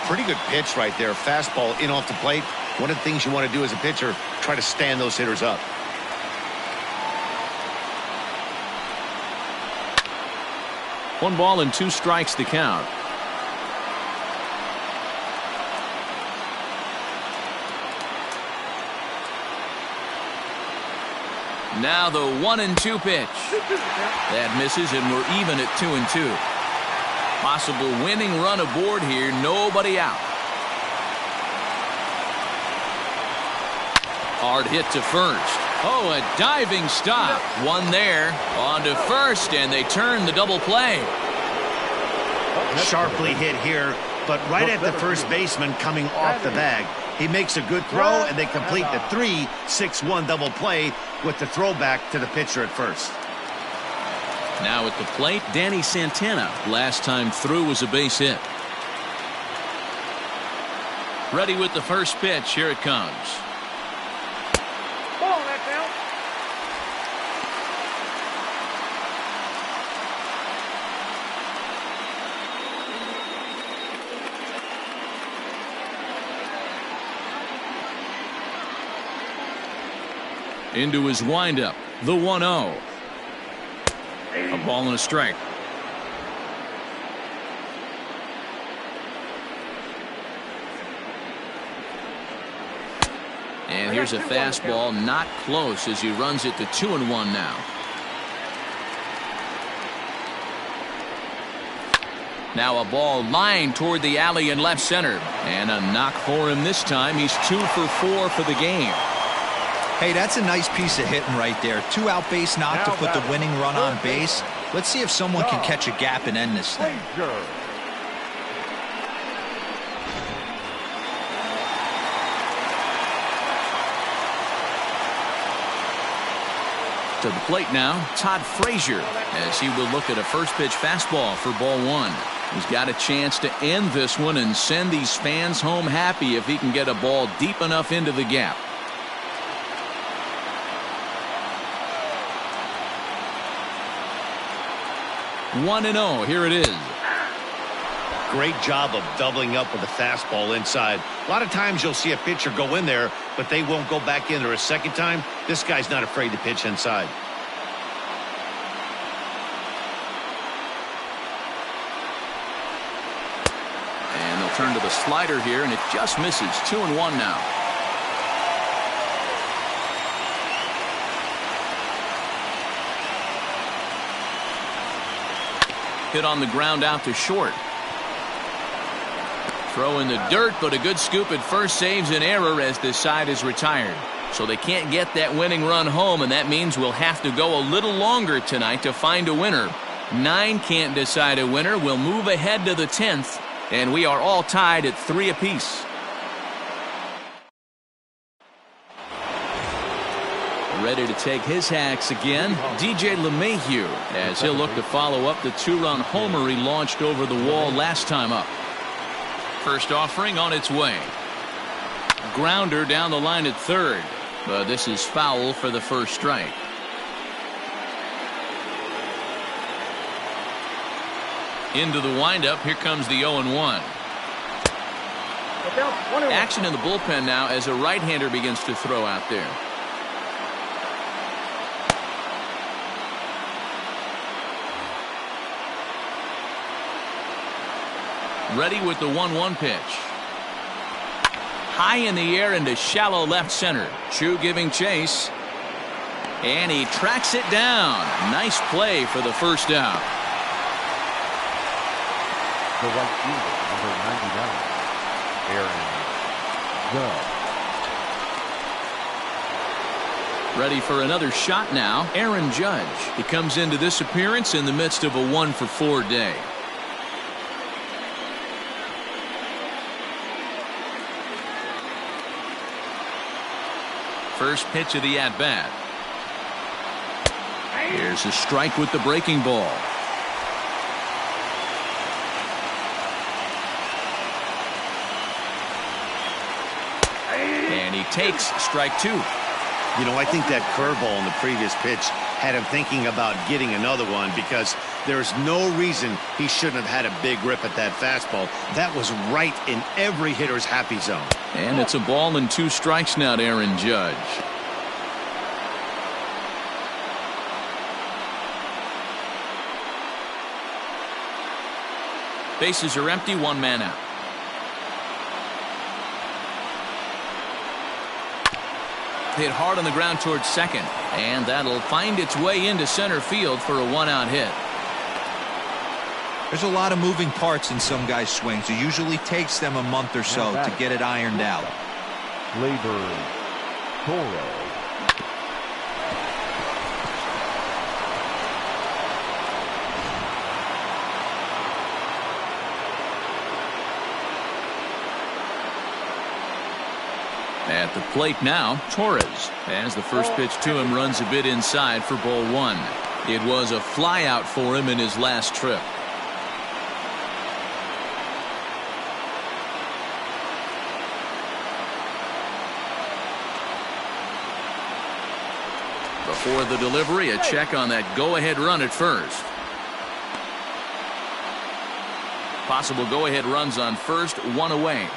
Pretty good pitch right there. Fastball in off the plate. One of the things you want to do as a pitcher, try to stand those hitters up. One ball and 2 strikes to count. Now the 1-2 pitch. That misses, and we're even at 2-2. Possible winning run aboard here. Nobody out. Hard hit to first. Oh, a diving stop. One there. On to first, and they turn the double play. Sharply hit here, but right at the first baseman coming off the bag. He makes a good throw, and they complete the 3-6-1 double play with the throwback to the pitcher at first. Now at the plate, Danny Santana. Last time through was a base hit. Ready with the first pitch. Here it comes. Ball, that's out. Into his windup, the 1-0. A ball and a strike. And here's a fastball, not close, as he runs it to 2-1 now. Now a ball lined toward the alley in left center. And a knock for him this time. He's 2 for 4 for the game. Hey, that's a nice piece of hitting right there. 2 out base knock to put the winning run on base. Let's see if someone can catch a gap and end this thing. To the plate now, Todd Frazier, as he will look at a first pitch fastball for ball one. He's got a chance to end this one and send these fans home happy if he can get a ball deep enough into the gap. 1-0. Here it is. Great job of doubling up with the fastball inside. A lot of times you'll see a pitcher go in there, but they won't go back in there a second time. This guy's not afraid to pitch inside. And they'll turn to the slider here, and it just misses. 2-1 now. Hit on the ground out to short. Throw in the dirt, but a good scoop at first saves an error as this side is retired. So they can't get that winning run home, and that means we'll have to go a little longer tonight to find a winner. 9 can't decide a winner. We'll move ahead to the 10th, and we are all tied at 3 apiece. Ready to take his hacks again, DJ LeMahieu, as he'll look to follow up the 2-run homer he launched over the wall last time up. First offering on its way. Grounder down the line at third, but this is foul for the first strike. Into the windup, here comes the 0-1. Action in the bullpen now as a right-hander begins to throw out there. Ready with the 1-1 pitch. High in the air into shallow left center. Chu giving chase. And he tracks it down. Nice play for the first out. The right fielder, number 99, Aaron Judge. Ready for another shot now. Aaron Judge. He comes into this appearance in the midst of a 1-for-4 day. First pitch of the at-bat. Here's a strike with the breaking ball. And he takes strike 2. You know, I think that curveball in the previous pitch had him thinking about getting another one, because there's no reason he shouldn't have had a big rip at that fastball. That was right in every hitter's happy zone. And it's a ball and 2 strikes now to Aaron Judge. Bases are empty, 1 man out. Hit hard on the ground towards second, and that'll find its way into center field for a 1-out hit. There's a lot of moving parts in some guys' swings. It usually takes them a month or so to get it ironed out. Labor Toro. At the plate now, Torres, as the first pitch to him runs a bit inside for ball 1. It was a flyout for him in his last trip. Before the delivery, a check on that go-ahead run at first. Possible go-ahead runs on first, 1 away.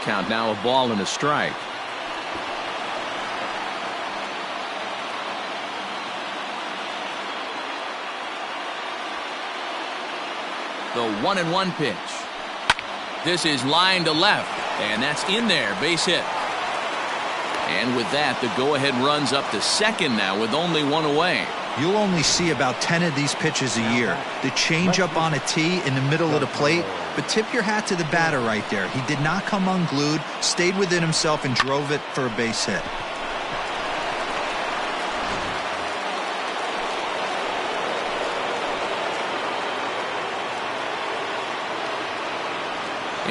Count now, a ball and a strike. The 1-1 pitch. This is line to left, and that's in there, base hit. And with that, the go-ahead runs up to second now with only 1 away. You'll only see about 10 of these pitches a year. The changeup on a tee in the middle of the plate, but tip your hat to the batter right there. He did not come unglued, stayed within himself, and drove it for a base hit.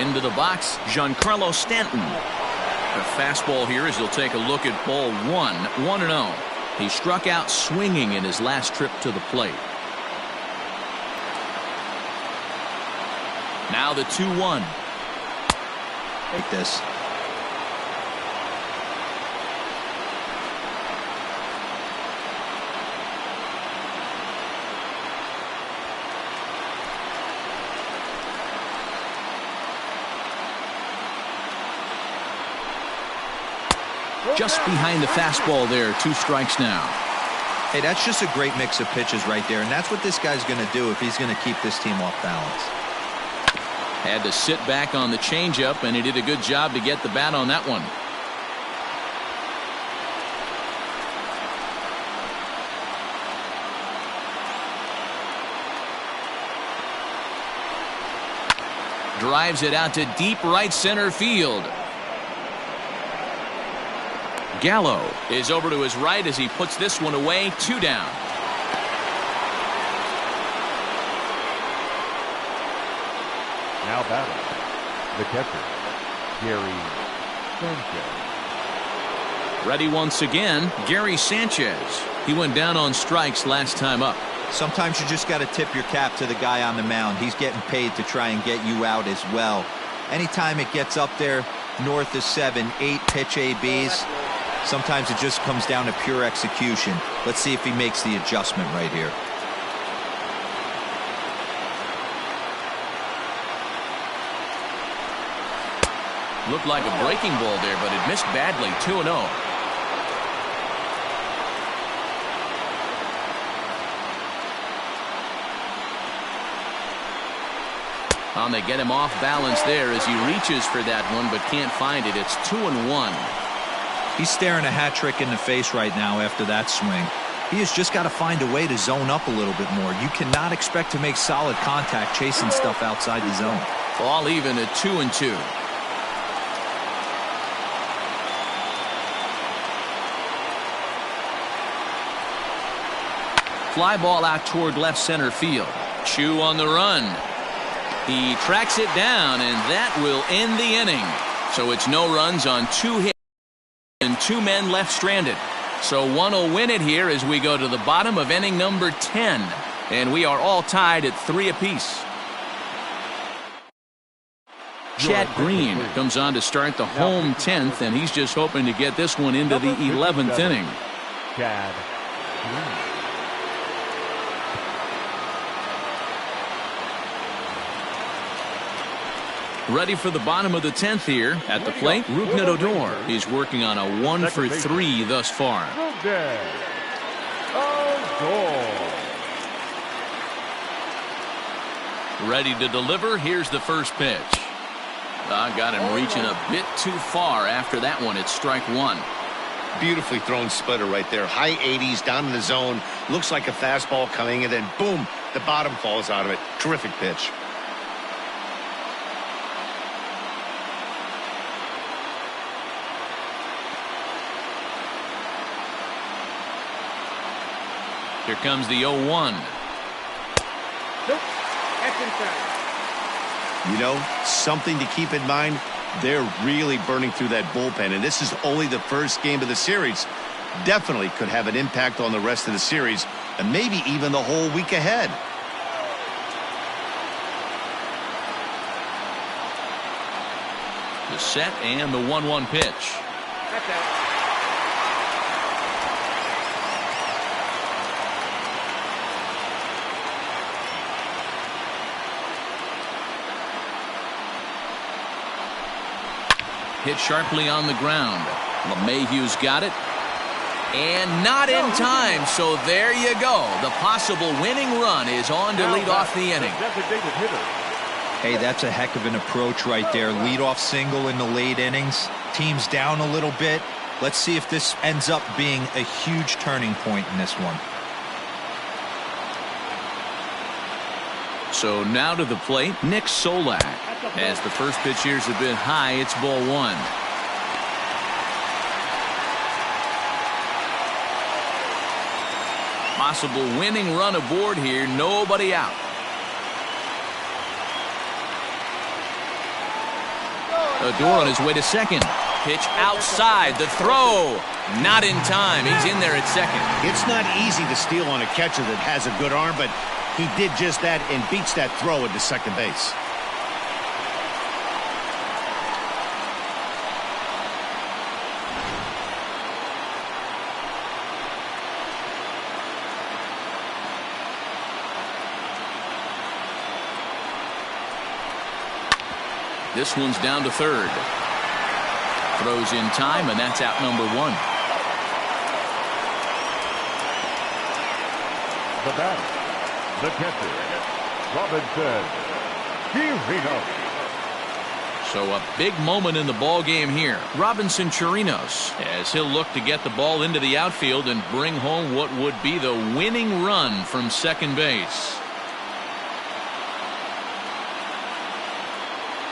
Into the box, Giancarlo Stanton. The fastball here as he'll take a look at ball 1, 1-0. He struck out swinging in his last trip to the plate. Now the 2-1. Take this. Just behind the fastball there. 2 strikes now. Hey, that's just a great mix of pitches right there, and that's what this guy's going to do if he's going to keep this team off balance. Had to sit back on the changeup, and he did a good job to get the bat on that one. Drives it out to deep right center field. Gallo is over to his right as he puts this one away. 2 down. Now batting, the catcher, Gary Sanchez. Ready once again, Gary Sanchez. He went down on strikes last time up. Sometimes you just got to tip your cap to the guy on the mound. He's getting paid to try and get you out as well. Anytime it gets up there north of 7, 8 pitch ABs, sometimes it just comes down to pure execution. Let's see if he makes the adjustment right here. Looked like a breaking ball there, but it missed badly. 2-0. They get him off balance there as he reaches for that one, but can't find it. It's 2-1. He's staring a hat trick in the face right now after that swing. He has just got to find a way to zone up a little bit more. You cannot expect to make solid contact chasing stuff outside the zone. All even at 2-2. Fly ball out toward left center field. Chu on the run. He tracks it down, and that will end the inning. So it's no runs on 2 hits and 2 men left stranded. So one will win it here as we go to the bottom of inning number 10. And we are all tied at 3 apiece. Chad Green comes on to start the home 10th, and he's just hoping to get this one into the 11th inning. Chad Green. Ready for the bottom of the 10th here. At the plate, Rougned Odor. He's working on a 1-for-3 thus far. Ready to deliver. Here's the first pitch. Got him reaching a bit too far after that one. It's strike 1. Beautifully thrown splitter right there. High 80s down in the zone. Looks like a fastball coming, and then boom, the bottom falls out of it. Terrific pitch. Here comes the 0-1. Nope. That's inside. You know, something to keep in mind, they're really burning through that bullpen, and this is only the first game of the series. Definitely could have an impact on the rest of the series, and maybe even the whole week ahead. The set and the 1-1 pitch. That's out. Hit sharply on the ground. LeMahieu's got it. And not in time, so there you go. The possible winning run is on to lead off the inning. Hey, that's a heck of an approach right there. Leadoff single in the late innings. Team's down a little bit. Let's see if this ends up being a huge turning point in this one. So now to the plate, Nick Solak. As the first pitch here's a bit high, it's ball 1. Possible winning run aboard here, nobody out. Odor on his way to second. Pitch outside. The throw. Not in time. He's in there at second. It's not easy to steal on a catcher that has a good arm, but he did just that and beats that throw into second base. This one's down to third. Throws in time, and that's out number one. The batter, the catcher, Robinson Chirinos. So a big moment in the ball game here. Robinson Chirinos, as he'll look to get the ball into the outfield and bring home what would be the winning run from second base.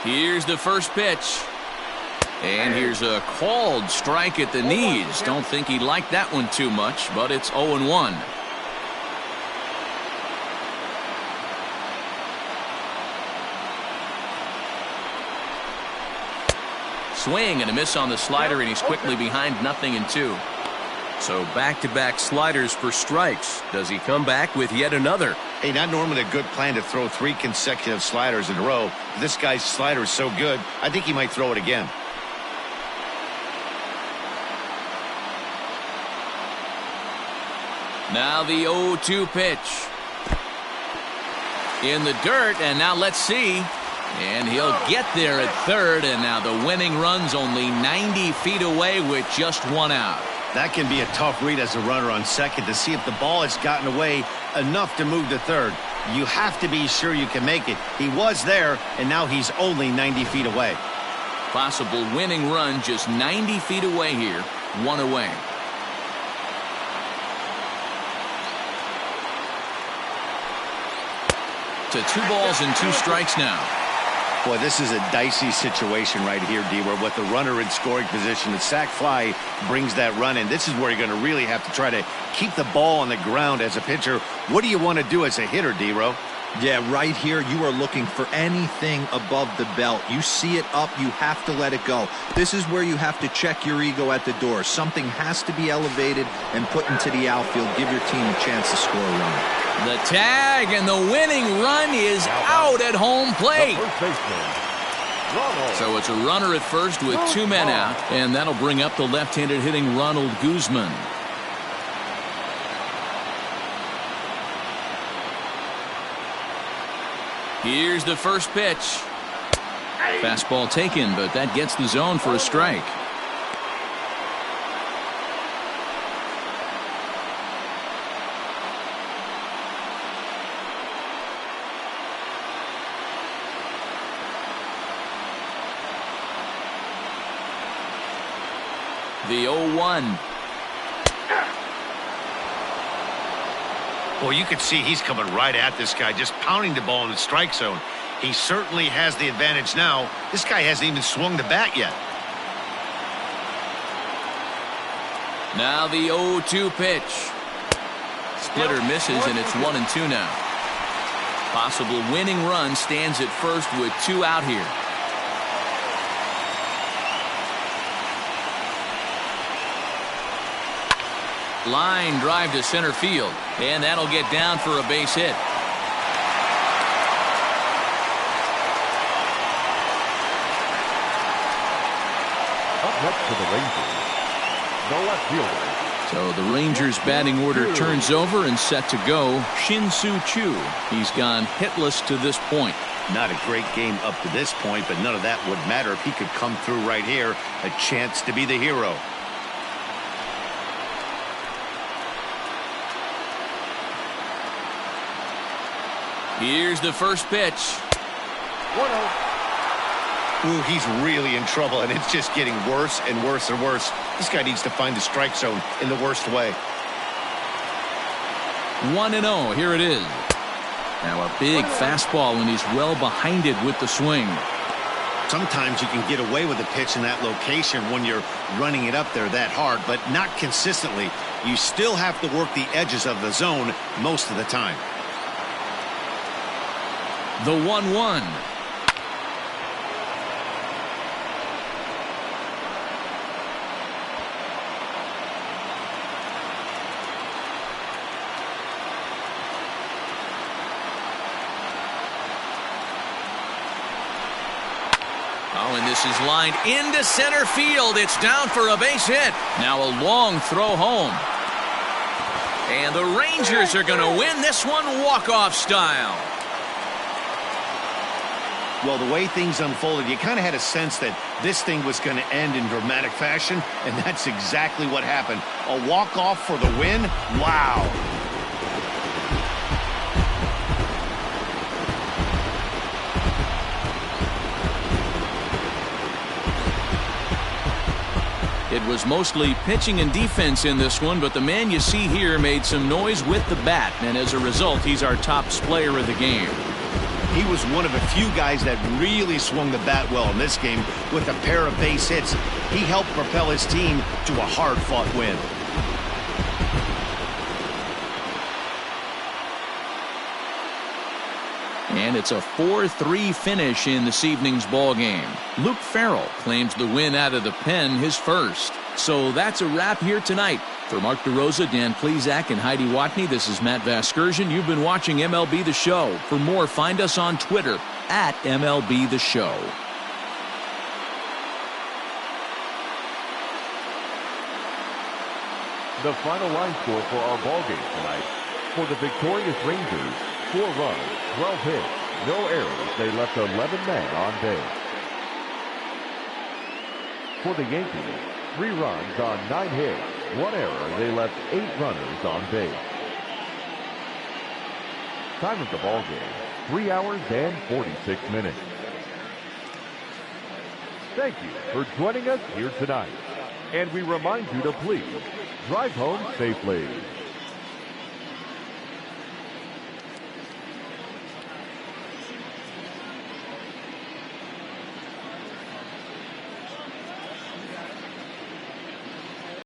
Here's the first pitch. And here's a called strike at the knees. Don't think he liked that one too much, but it's 0-1. Swing and a miss on the slider, and he's quickly behind 0-2. So back-to-back sliders for strikes. Does he come back with yet another? Hey, not normally a good plan to throw 3 consecutive sliders in a row. This guy's slider is so good, I think he might throw it again. Now the 0-2 pitch. In the dirt, and now let's see. And he'll get there at third, and now the winning run's only 90 feet away with just one out. That can be a tough read as a runner on second to see if the ball has gotten away enough to move to third. You have to be sure you can make it. He was there, and now he's only 90 feet away. Possible winning run just 90 feet away here. 1 away. To 2 balls and 2 strikes now. Boy, this is a dicey situation right here, D, where with the runner in scoring position, the sac fly brings that run in. This is where you're going to really have to try to keep the ball on the ground as a pitcher. What do you want to do as a hitter, D-Ro? Yeah, right here, you are looking for anything above the belt. You see it up, you have to let it go. This is where you have to check your ego at the door. Something has to be elevated and put into the outfield. Give your team a chance to score a run. The tag, and the winning run is out at home plate. So it's a runner at first with 2 men out, and that'll bring up the left-handed hitting Ronald Guzman. Here's the first pitch. Fastball taken, but that gets the zone for a strike. The 0-1. Well, you can see he's coming right at this guy, just pounding the ball in the strike zone. He certainly has the advantage now. This guy hasn't even swung the bat yet. Now the 0-2 pitch. Splitter misses, and it's 1-2 now. Possible winning run stands at first with 2 out here. Line drive to center field, and that'll get down for a base hit. Up next for the Rangers, the left fielder. So the Rangers batting order turns over and set to go. Shin-Soo Choo. He's gone hitless to this point. Not a great game up to this point, but none of that would matter if he could come through right here. A chance to be the hero. Here's the first pitch. 1-0. Ooh, he's really in trouble, and it's just getting worse and worse and worse. This guy needs to find the strike zone in the worst way. 1-0. Here it is. Now a big fastball, and he's well behind it with the swing. Sometimes you can get away with a pitch in that location when you're running it up there that hard, but not consistently. You still have to work the edges of the zone most of the time. The 1-1. this is lined into center field. It's down for a base hit. Now a long throw home. And the Rangers are going to win this one walk-off style. Well, the way things unfolded, you kind of had a sense that this thing was going to end in dramatic fashion, and that's exactly what happened. A walk-off for the win? Wow. It was mostly pitching and defense in this one, but the man you see here made some noise with the bat, and as a result, he's our top player of the game. He was one of a few guys that really swung the bat well in this game with a pair of base hits. He helped propel his team to a hard-fought win. And it's a 4-3 finish in this evening's ball game. Luke Farrell claims the win out of the pen, his first. So that's a wrap here tonight. For Mark DeRosa, Dan Plezak, and Heidi Watney, this is Matt Vasgersian. You've been watching MLB The Show. For more, find us on Twitter at MLB The Show. The final line score for our ball game tonight. For the victorious Rangers, 4 runs, 12 hits, no errors. They left 11 men on base. For the Yankees, 3 runs on 9 hits, 1 error. They left 8 runners on base. Time of the ball game, 3 hours and 46 minutes. Thank you for joining us here tonight. And we remind you to please drive home safely.